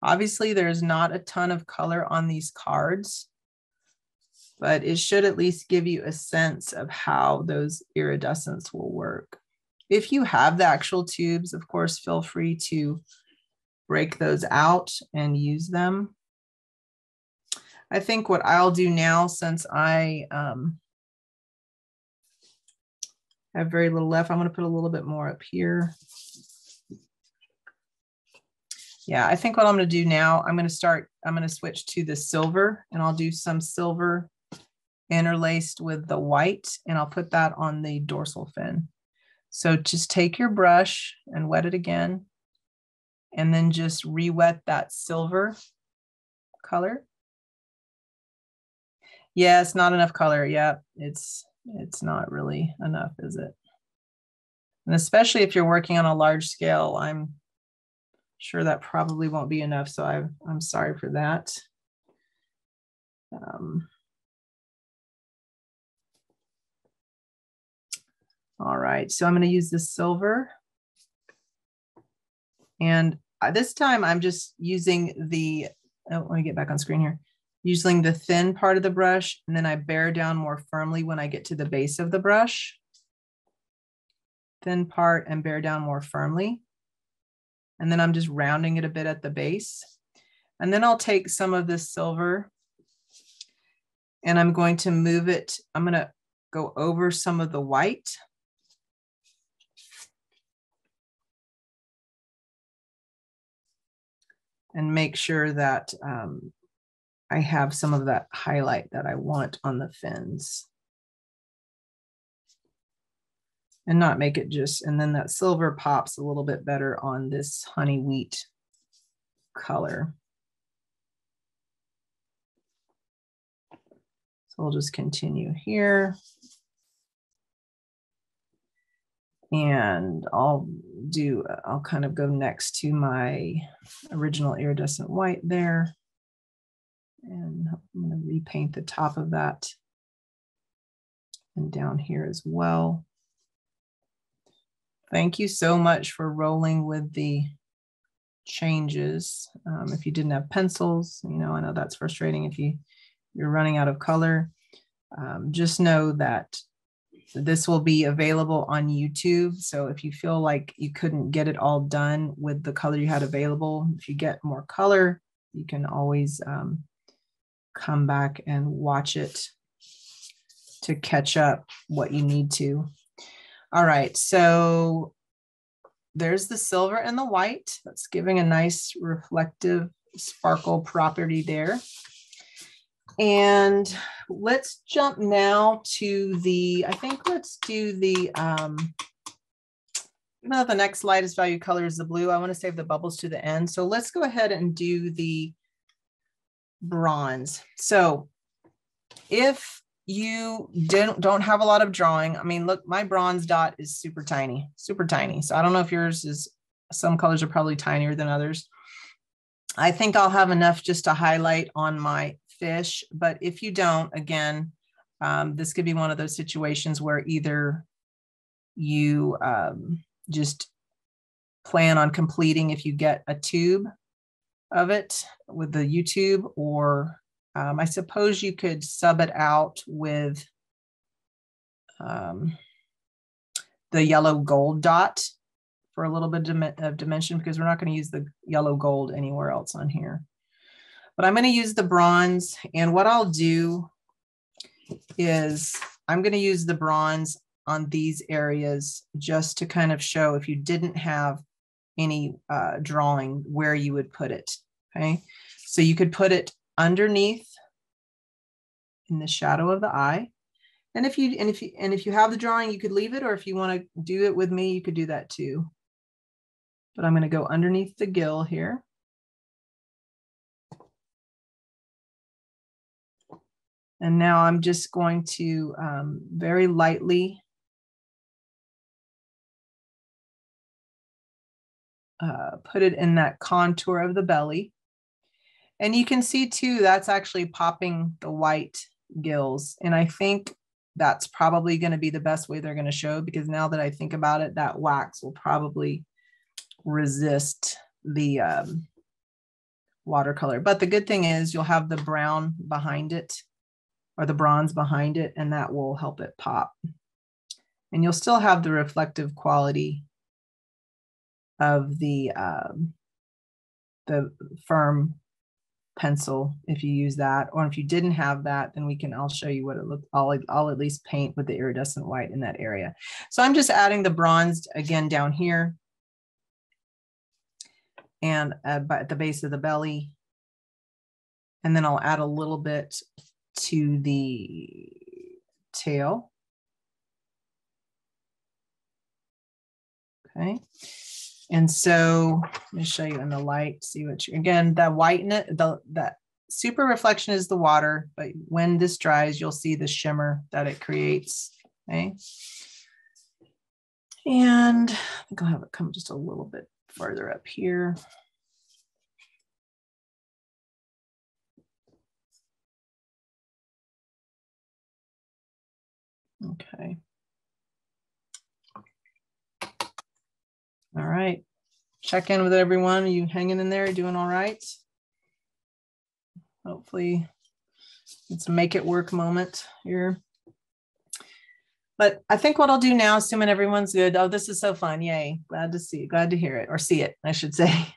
obviously there's not a ton of color on these cards, but it should at least give you a sense of how those iridescents will work. If you have the actual tubes, of course, feel free to break those out and use them. I think what I'll do now, since I have very little left, I'm going to put a little bit more up here. Yeah, I think what I'm going to do now, I'm going to switch to the silver, and I'll do some silver interlaced with the white, and I'll put that on the dorsal fin. So just take your brush and wet it again, and then just re-wet that silver color. Yeah, it's not enough color. Yeah, it's not really enough, is it? And especially if you're working on a large scale, I'm sure that probably won't be enough, so I'm sorry for that. All right, so I'm going to use the silver. And this time I'm just using the, oh, let me get back on screen here. Using the thin part of the brush, and then I bear down more firmly when I get to the base of the brush. Thin part and bear down more firmly. And then I'm just rounding it a bit at the base. And then I'll take some of this silver and I'm going to move it. I'm going to go over some of the white. And make sure that I have some of that highlight that I want on the fins. And not make it just, and then that silver pops a little bit better on this honey wheat color. So we'll just continue here. And I'll kind of go next to my original iridescent white there. And I'm going to repaint the top of that and down here as well. Thank you so much for rolling with the changes. If you didn't have pencils, you know, I know that's frustrating if you're running out of color. Just know that this will be available on YouTube. So if you feel like you couldn't get it all done with the color you had available, if you get more color, you can always come back and watch it to catch up what you need to. All right, so there's the silver and the white. That's giving a nice reflective sparkle property there. And let's jump now to the, I think let's do the, even though the next lightest value color is the blue, I want to save the bubbles to the end. So let's go ahead and do the bronze. So if you don't have a lot of drawing, I mean, look, my bronze dot is super tiny, super tiny. So I don't know if yours is, some colors are probably tinier than others. I think I'll have enough just to highlight on my fish, but if you don't, again, this could be one of those situations where either you just plan on completing if you get a tube of it with the YouTube, or I suppose you could sub it out with the yellow gold dot for a little bit of dimension, because we're not going to use the yellow gold anywhere else on here. But I'm going to use the bronze, and what I'll do is I'm going to use the bronze on these areas just to kind of show if you didn't have any drawing where you would put it. Okay, so you could put it underneath in the shadow of the eye, and if you have the drawing, you could leave it, or if you want to do it with me, you could do that too. But I'm going to go underneath the gill here. And now I'm just going to very lightly put it in that contour of the belly. And you can see too, that's actually popping the white gills. And I think that's probably going to be the best way they're going to show, because now that I think about it, that wax will probably resist the watercolor. But the good thing is you'll have the brown behind it, or the bronze behind it, and that will help it pop. And you'll still have the reflective quality of the firm pencil if you use that. Or if you didn't have that, then I'll show you what it looks. I'll at least paint with the iridescent white in that area. So I'm just adding the bronze again down here and at the base of the belly. And then I'll add a little bit to the tail. Okay. And so let me show you in the light, see what again, the white in it, that super reflection is the water, but when this dries, you'll see the shimmer that it creates. Okay. And I think I'll have it come just a little bit further up here. Okay. All right. Check in with everyone. Are you hanging in there? Doing all right? Hopefully it's a make it work moment here. But I think what I'll do now, assuming everyone's good. Oh, this is so fun. Yay. Glad to see it. Glad to hear it, or see it, I should say.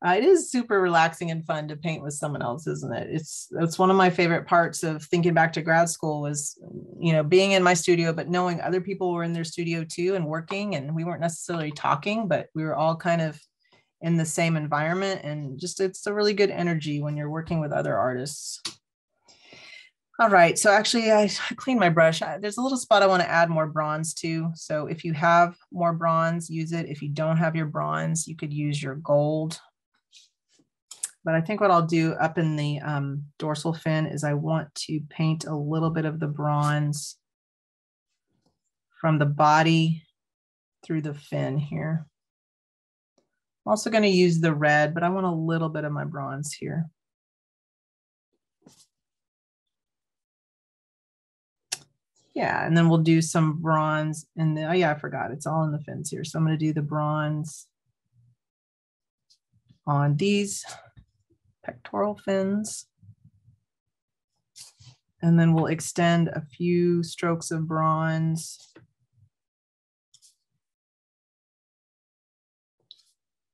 It is super relaxing and fun to paint with someone else, isn't it? It's one of my favorite parts of thinking back to grad school was, you know, being in my studio, but knowing other people were in their studio too and working, and we weren't necessarily talking, but we were all kind of in the same environment, and just, it's a really good energy when you're working with other artists. All right, so actually I cleaned my brush. There's a little spot I want to add more bronze to. So if you have more bronze, use it. If you don't have your bronze, you could use your gold. But I think what I'll do up in the dorsal fin is I want to paint a little bit of the bronze from the body through the fin here. I'm also going to use the red, but I want a little bit of my bronze here. Yeah, and then we'll do some bronze in the, oh yeah, I forgot, it's all in the fins here. So I'm going to do the bronze on these pectoral fins. And then we'll extend a few strokes of bronze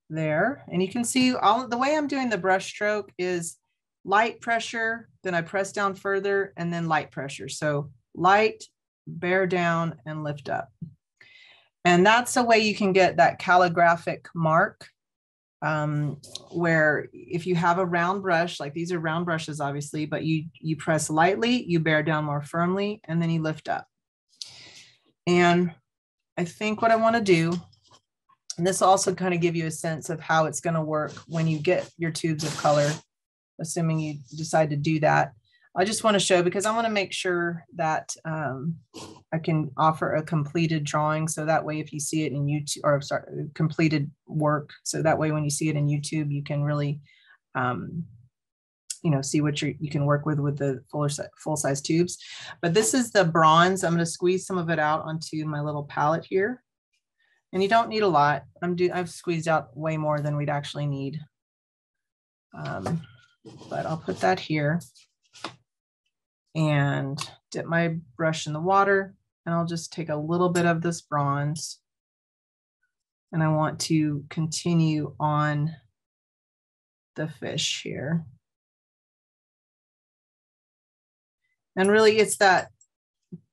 there. And you can see all the way I'm doing the brush stroke is light pressure, then I press down further, and then light pressure. So light, bear down, and lift up. And that's a way you can get that calligraphic mark, where if you have a round brush, like these are round brushes, obviously, but you press lightly, you bear down more firmly, and then you lift up. And I think what I want to do, and this will also kind of give you a sense of how it's going to work when you get your tubes of color, assuming you decide to do that. I just want to show, because I want to make sure that I can offer a completed drawing. So that way, if you see it in YouTube, or sorry, completed work. So that way, when you see it in YouTube, you can really, you know, see what you can work with the full size tubes. But this is the bronze. I'm going to squeeze some of it out onto my little palette here. And you don't need a lot. I've squeezed out way more than we'd actually need. But I'll put that here and dip my brush in the water, and I'll just take a little bit of this bronze, and I want to continue on the fish here. And really it's that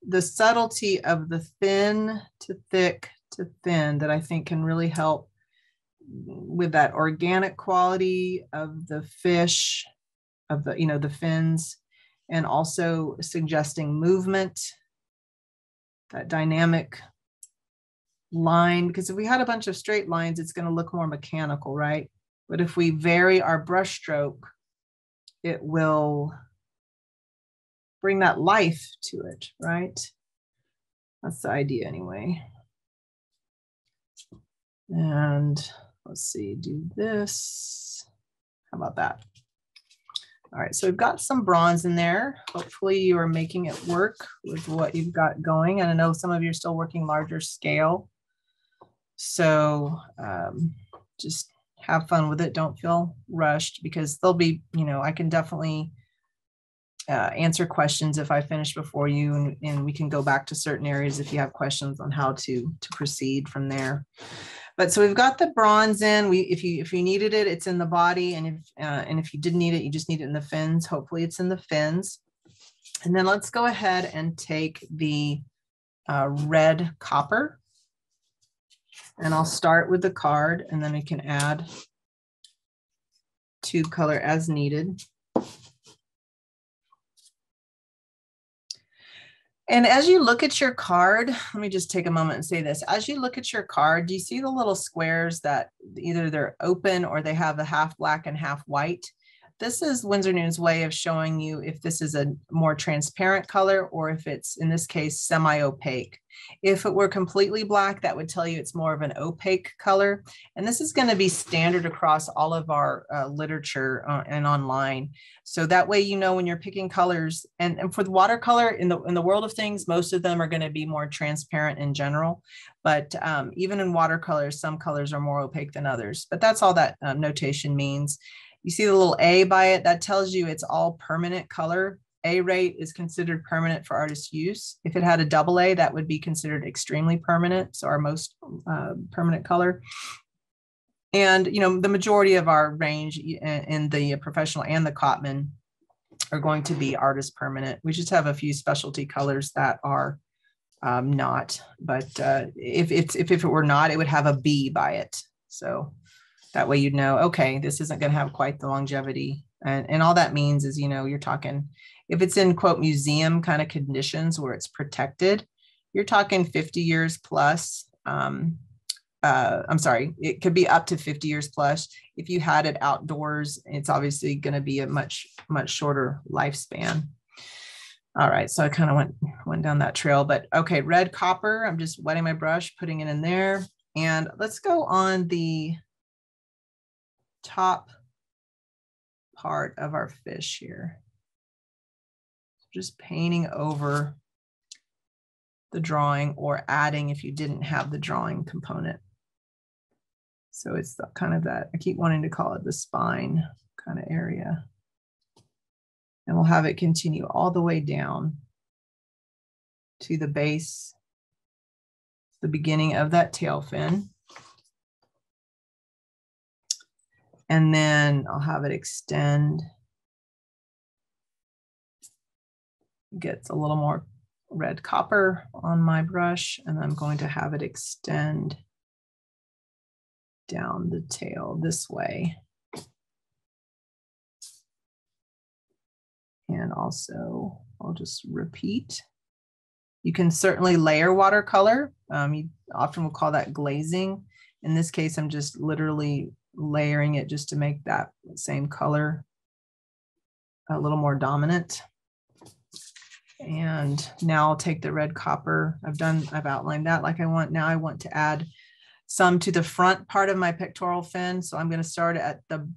the subtlety of the thin to thick to thin that I think can really help with that organic quality of the fish, of the, you know, the fins, and also suggesting movement, that dynamic line, because if we had a bunch of straight lines, it's going to look more mechanical, right? But if we vary our brush stroke, it will bring that life to it, right? That's the idea anyway. And let's see, do this. How about that? All right, so we've got some bronze in there. Hopefully you are making it work with what you've got going. And I know some of you are still working larger scale. So just have fun with it. Don't feel rushed, because there'll be, you know, I can definitely answer questions if I finish before you, and we can go back to certain areas if you have questions on how to proceed from there. But so we've got the bronze in. If you needed it, it's in the body, and if you didn't need it, you just need it in the fins. Hopefully it's in the fins. And then let's go ahead and take the red copper, and I'll start with the card, and then we can add tube color as needed. And as you look at your card, let me just take a moment and say this. As you look at your card, do you see the little squares that either they're open or they have a half black and half white? This is Winsor Newton's way of showing you if this is a more transparent color or if it's, in this case, semi-opaque. If it were completely black, that would tell you it's more of an opaque color. And this is going to be standard across all of our literature and online. So that way, you know, when you're picking colors, and for the watercolor, in the world of things, most of them are going to be more transparent in general. But even in watercolors, some colors are more opaque than others. But that's all that notation means. You see the little A by it, that tells you it's all permanent color. A rate is considered permanent for artist use. If it had a double A, that would be considered extremely permanent. So our most permanent color. And, you know, the majority of our range in the professional and the Cotman are going to be artist permanent. We just have a few specialty colors that are not, but if it were not, it would have a B by it. So that way, you'd know, okay, this isn't going to have quite the longevity. And all that means is, you know, you're talking, if it's in quote museum kind of conditions where it's protected, you're talking 50 years plus. I'm sorry, it could be up to 50 years plus. If you had it outdoors, it's obviously going to be a much shorter lifespan. All right, so I kind of went down that trail, but okay, red copper, I'm just wetting my brush, putting it in there. And let's go on the top part of our fish here. Just painting over the drawing or adding if you didn't have the drawing component. So it's the, kind of that, I keep wanting to call it the spine kind of area. And we'll have it continue all the way down to the base, the beginning of that tail fin. And then I'll have it extend. Gets a little more red copper on my brush, and I'm going to have it extend down the tail this way. And also, I'll just repeat. You can certainly layer watercolor. You often will call that glazing. In this case, I'm just literally layering it just to make that same color a little more dominant. And now I'll take the red copper. I've outlined that like I want. Now I want to add some to the front part of my pectoral fin. So I'm going to start at the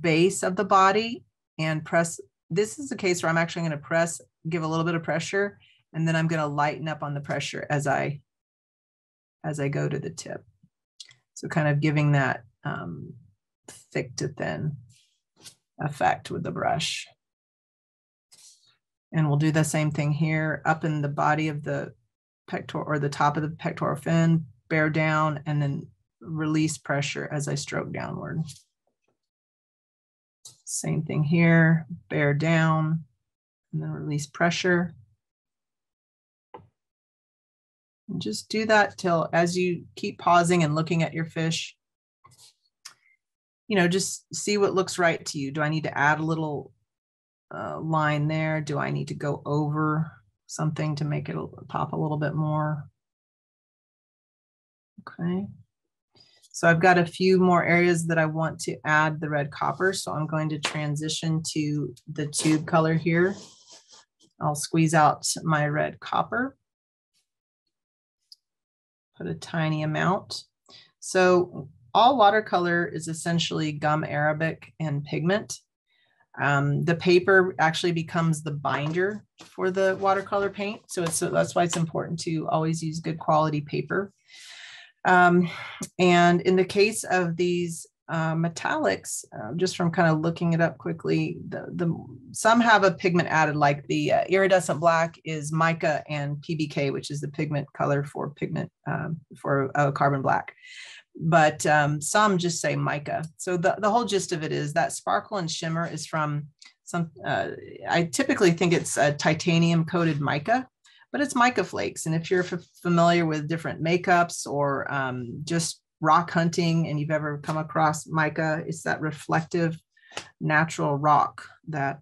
base of the body and press. This is the case where I'm actually going to press, give a little bit of pressure, and then I'm going to lighten up on the pressure as I go to the tip. So kind of giving that thick to thin effect with the brush. And we'll do the same thing here up in the body of the pectoral or the top of the pectoral fin, bear down, and then release pressure as I stroke downward. Same thing here, bear down, and then release pressure. And just do that till as you keep pausing and looking at your fish, you know, just see what looks right to you. Do I need to add a little line there? Do I need to go over something to make it pop a little bit more? Okay. So I've got a few more areas that I want to add the red copper. So I'm going to transition to the tube color here. I'll squeeze out my red copper. Put a tiny amount. So all watercolor is essentially gum arabic and pigment. The paper actually becomes the binder for the watercolor paint. So that's why it's important to always use good quality paper. And in the case of these metallics, just from kind of looking it up quickly, some have a pigment added, like the iridescent black is mica and PBK, which is the pigment color for pigment for carbon black. But some just say mica. So the whole gist of it is that sparkle and shimmer is from some, I typically think it's a titanium coated mica, but it's mica flakes. And if you're familiar with different makeups or just rock hunting and you've ever come across mica, it's that reflective natural rock that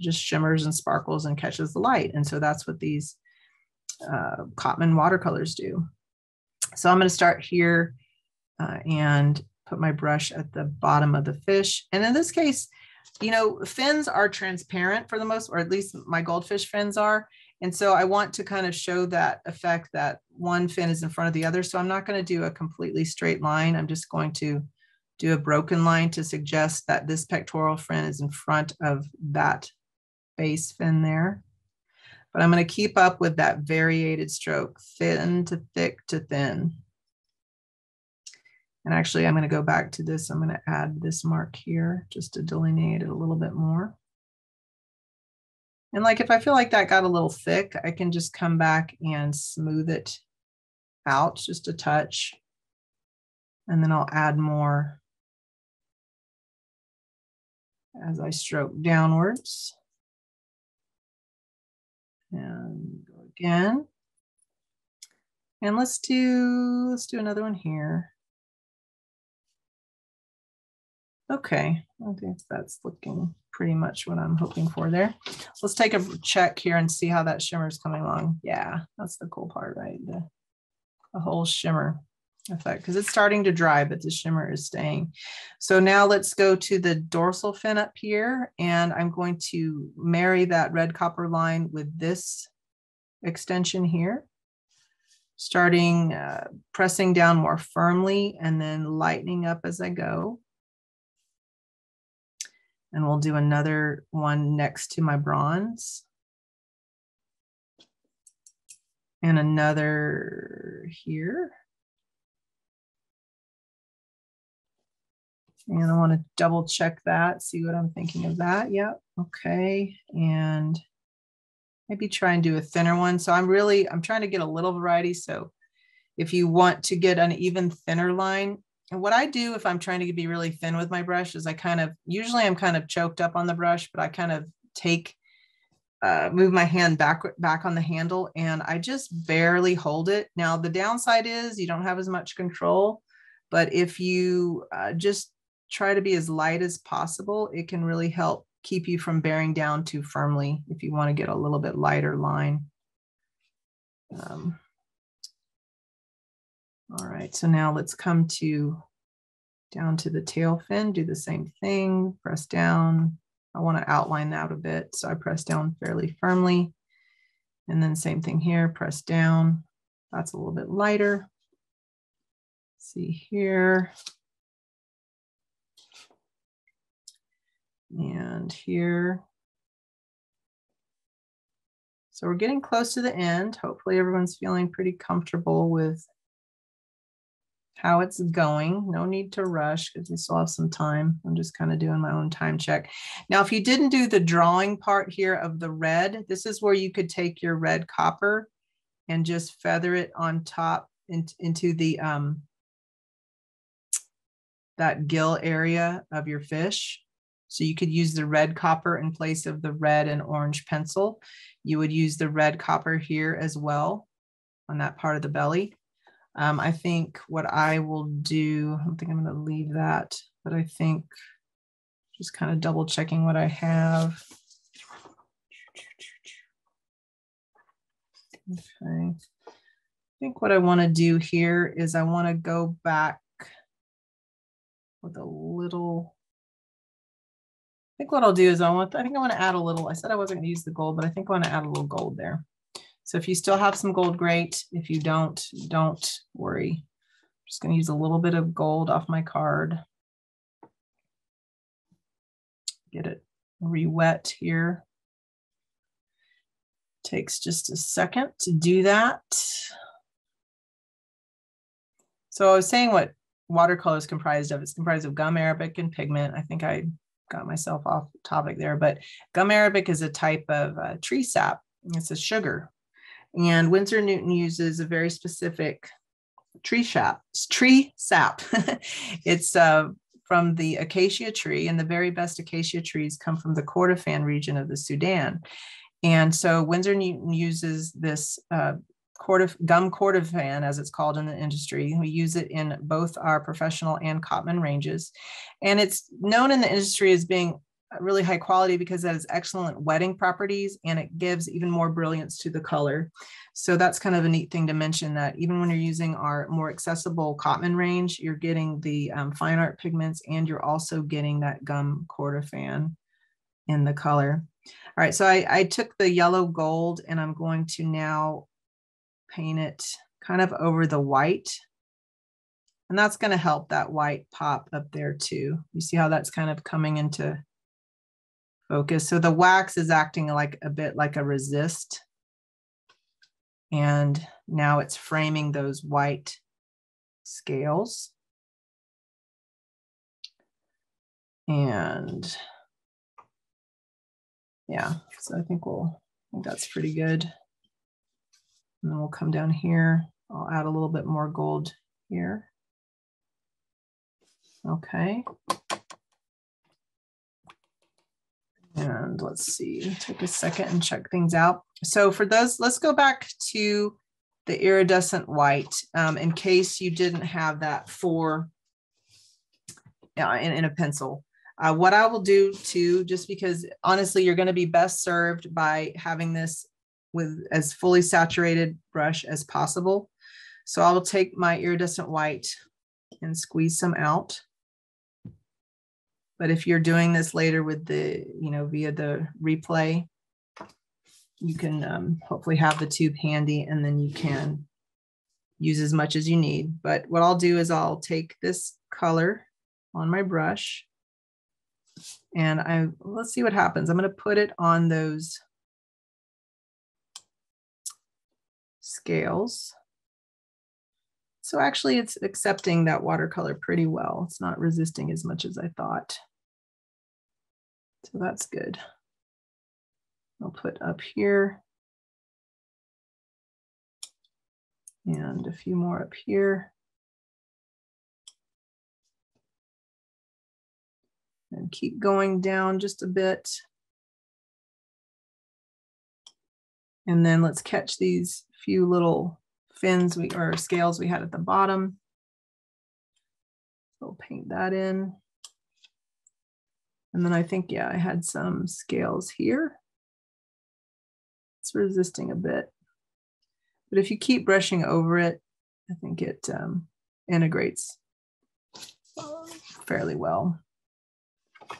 just shimmers and sparkles and catches the light. And so that's what these Cotman watercolors do. So I'm going to start here and put my brush at the bottom of the fish. And in this case, you know, fins are transparent for the most, or at least my goldfish fins are. And so I want to kind of show that effect that one fin is in front of the other. So I'm not going to do a completely straight line. I'm just going to do a broken line to suggest that this pectoral fin is in front of that base fin there. But I'm going to keep up with that variated stroke, thin to thick to thin. And actually, I'm going to go back to this. I'm going to add this mark here just to delineate it a little bit more. And like, if I feel like that got a little thick, I can just come back and smooth it out just a touch. And then I'll add more as I stroke downwards. And go again. And let's do another one here. Okay, I think that's looking pretty much what I'm hoping for there. Let's take a check here and see how that shimmer is coming along. Yeah, that's the cool part, right? The whole shimmer effect, because it's starting to dry, but the shimmer is staying. So now let's go to the dorsal fin up here, and I'm going to marry that red copper line with this extension here, starting pressing down more firmly and then lightening up as I go. And we'll do another one next to my bronze. And another here. And I want to double check that, see what I'm thinking of that. Yep, okay. And maybe try and do a thinner one. So I'm trying to get a little variety. So if you want to get an even thinner line, and what I do if I'm trying to be really thin with my brush is usually I'm kind of choked up on the brush, but I kind of move my hand back on the handle and I just barely hold it. Now, the downside is you don't have as much control, but if you just try to be as light as possible, it can really help keep you from bearing down too firmly if you want to get a little bit lighter line. All right, so now let's come down to the tail fin, do the same thing, press down. I want to outline that a bit, so I press down fairly firmly. And then same thing here, press down. That's a little bit lighter. See here. And here. So we're getting close to the end. Hopefully everyone's feeling pretty comfortable with how it's going. No need to rush because we still have some time. I'm just kind of doing my own time check. Now, if you didn't do the drawing part here of the red, this is where you could take your red copper and just feather it on top into the that gill area of your fish. So you could use the red copper in place of the red and orange pencil. You would use the red copper here as well on that part of the belly. I think what I will do, I don't think I'm going to leave that, but I think just kind of double checking what I have. Okay. I think what I want to do here is I want to go back with a little, I think what I'll do is I think I want to add a little, I said I wasn't going to use the gold, but I think I want to add a little gold there. So if you still have some gold, great. If you don't worry. I'm just going to use a little bit of gold off my card. Get it re-wet here. Takes just a second to do that. So I was saying what watercolor is comprised of. It's comprised of gum arabic and pigment. I think I got myself off topic there, but gum arabic is a type of tree sap. It's a sugar. And Winsor Newton uses a very specific tree sap. It's from the acacia tree, and the very best acacia trees come from the Kordofan region of the Sudan. And so Winsor Newton uses this gum Kordofan, as it's called in the industry. We use it in both our professional and Cotman ranges. And it's known in the industry as being really high quality because it has excellent wetting properties and it gives even more brilliance to the color. So that's kind of a neat thing to mention, that even when you're using our more accessible Cotman range, you're getting the fine art pigments and you're also getting that gum cordovan in the color. All right, so I took the yellow gold and I'm going to now paint it kind of over the white. And that's going to help that white pop up there too. You see how that's kind of coming into focus. So the wax is acting like a bit like a resist. And now it's framing those white scales. And yeah, so I think that's pretty good. And then we'll come down here. I'll add a little bit more gold here. Okay. And let's see, take a second and check things out. So for those, let's go back to the iridescent white in case you didn't have that in a pencil. What I will do too, just because honestly, you're going to be best served by having this with as fully saturated brush as possible. So I will take my iridescent white and squeeze some out. But if you're doing this later with the, via the replay, you can hopefully have the tube handy and then you can use as much as you need. But what I'll do is I'll take this color on my brush and let's see what happens. I'm going to put it on those scales. So actually it's accepting that watercolor pretty well. It's not resisting as much as I thought. So that's good. I'll put up here and a few more up here. And keep going down just a bit. And then let's catch these few little fins or scales we had at the bottom. So I'll paint that in. And then I think, yeah, I had some scales here. It's resisting a bit. But if you keep brushing over it, I think it integrates fairly well.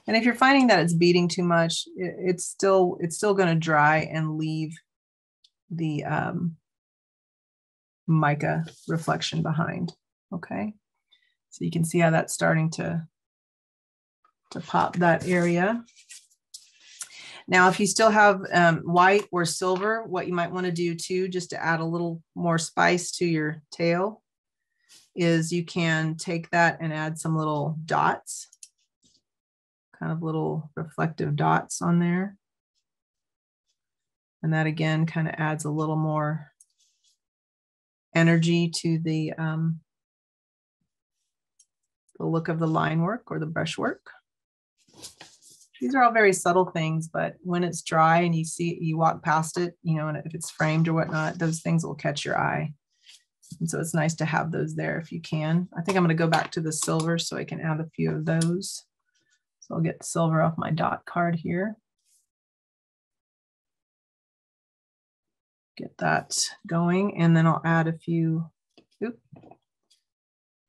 And if you're finding that it's beading too much, it's still going to dry and leave the mica reflection behind. Okay, so you can see how that's starting to pop that area. Now, if you still have white or silver, what you might want to do too, just to add a little more spice to your tail, is you can take that and add some little dots, kind of little reflective dots on there. And that again kind of adds a little more energy to the look of the line work or the brush work. These are all very subtle things, but when it's dry and you walk past it, and if it's framed or whatnot, those things will catch your eye. And so it's nice to have those there if you can. I think I'm going to go back to the silver so I can add a few of those. So I'll get the silver off my dot card here. Get that going, and then I'll add a few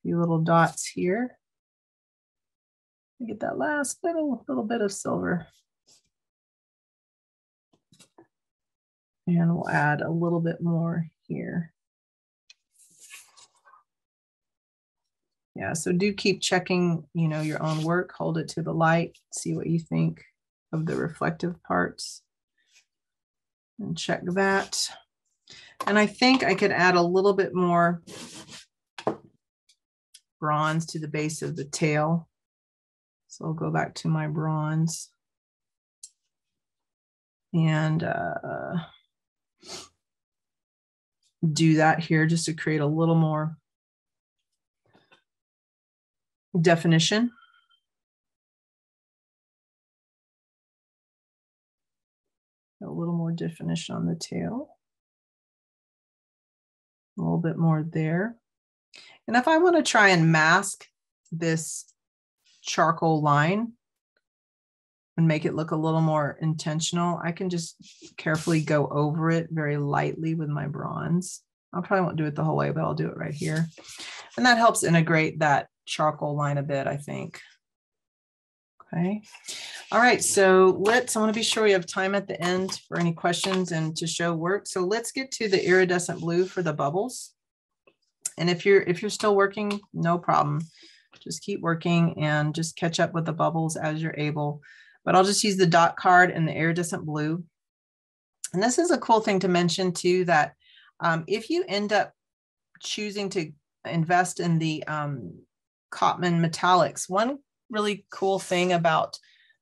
little dots here. Get that last little bit of silver. And we'll add a little bit more here. Yeah, so do keep checking, your own work, hold it to the light, see what you think of the reflective parts. And check that. And I think I could add a little bit more bronze to the base of the tail. So I'll go back to my bronze and do that here just to create a little more definition. A little more definition on the tail. A little bit more there. And if I want to try and mask this charcoal line, and make it look a little more intentional, I can just carefully go over it very lightly with my bronze. I probably won't do it the whole way, but I'll do it right here. And that helps integrate that charcoal line a bit, I think. Okay. All right. So I want to be sure we have time at the end for any questions and to show work. So let's get to the iridescent blue for the bubbles. And if you're still working, no problem. Just keep working and just catch up with the bubbles as you're able. But I'll just use the dot card and the iridescent blue. And this is a cool thing to mention too, that if you end up choosing to invest in the Cotman metallics, one really cool thing about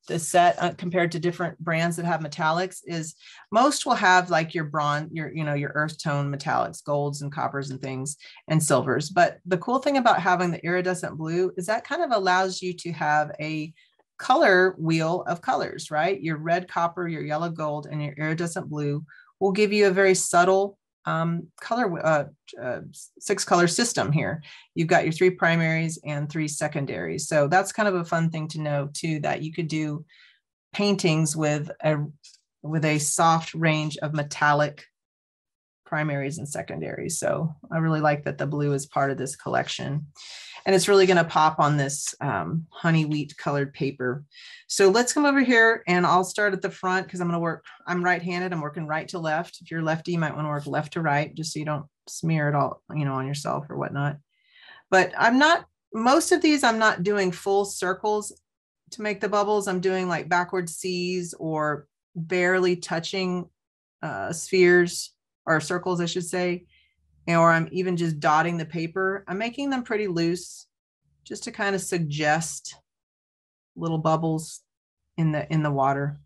the set compared to different brands that have metallics is most will have like your bronze, your earth tone metallics, golds and coppers and things, and silvers. But the cool thing about having the iridescent blue is that kind of allows you to have a color wheel of colors, right? Your red copper, your yellow gold, and your iridescent blue will give you a very subtle color, 6-color system here. You've got your 3 primaries and 3 secondaries. So that's kind of a fun thing to know too, that you could do paintings with a soft range of metallic primaries and secondaries. So I really like that the blue is part of this collection. And it's really going to pop on this honey wheat colored paper. So let's come over here and I'll start at the front because I'm right-handed. I'm working right to left. If you're lefty, you might want to work left to right just so you don't smear it all, on yourself or whatnot. But most of these, I'm not doing full circles to make the bubbles. I'm doing like backward C's or barely touching spheres or circles, I should say. Or I'm even just dotting the paper. I'm making them pretty loose just to kind of suggest little bubbles in the water.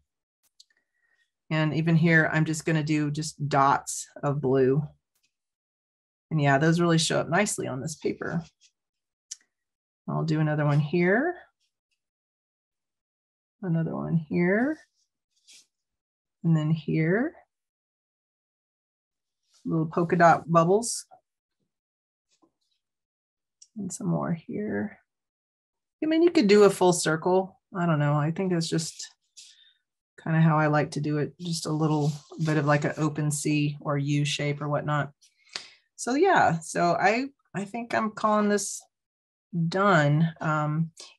And even here, I'm just going to do just dots of blue. And yeah, those really show up nicely on this paper. I'll do another one here. Another one here. And then here. Little polka dot bubbles. And some more here. I mean, you could do a full circle. I don't know. I think that's just kind of how I like to do it. Just a little bit of like an open C or U shape or whatnot. So yeah, so I think I'm calling this done.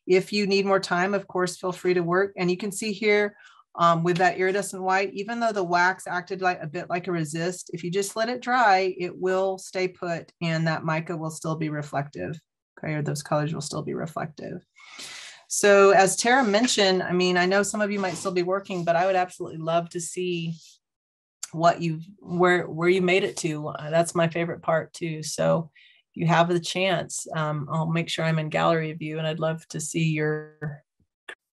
If you need more time, of course, feel free to work. And you can see here, with that iridescent white, even though the wax acted like a bit like a resist, if you just let it dry, it will stay put and that mica will still be reflective. Okay, or those colors will still be reflective. So as Tara mentioned, I mean, I know some of you might still be working, but I would absolutely love to see what where you made it to. That's my favorite part too. So if you have the chance, I'll make sure I'm in gallery view and I'd love to see your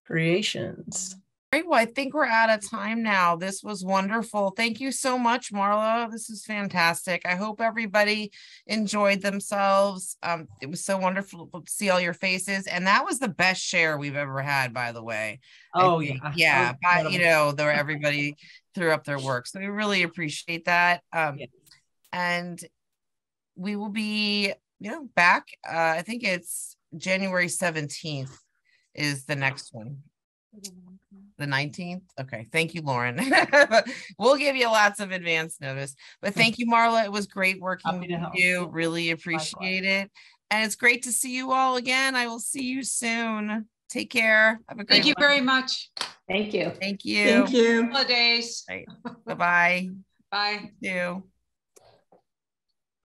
creations. Great. Well, I think we're out of time now. This was wonderful. Thank you so much, Marla. This is fantastic. I hope everybody enjoyed themselves. It was so wonderful to see all your faces. And that was the best share we've ever had, by the way. Oh, yeah. Yeah. Everybody threw up their work. So we really appreciate that. And we will be, back. I think it's January 17th is the next one. The 19th. Okay. Thank you, Lauren. We'll give you lots of advance notice, but thank you, Marla. It was great working with you. Really appreciate it. And it's great to see you all again. I will see you soon. Take care. Have a great Thank you very much. Thank you. Thank you. Thank you. Holidays. Right. Bye-bye. Bye. You.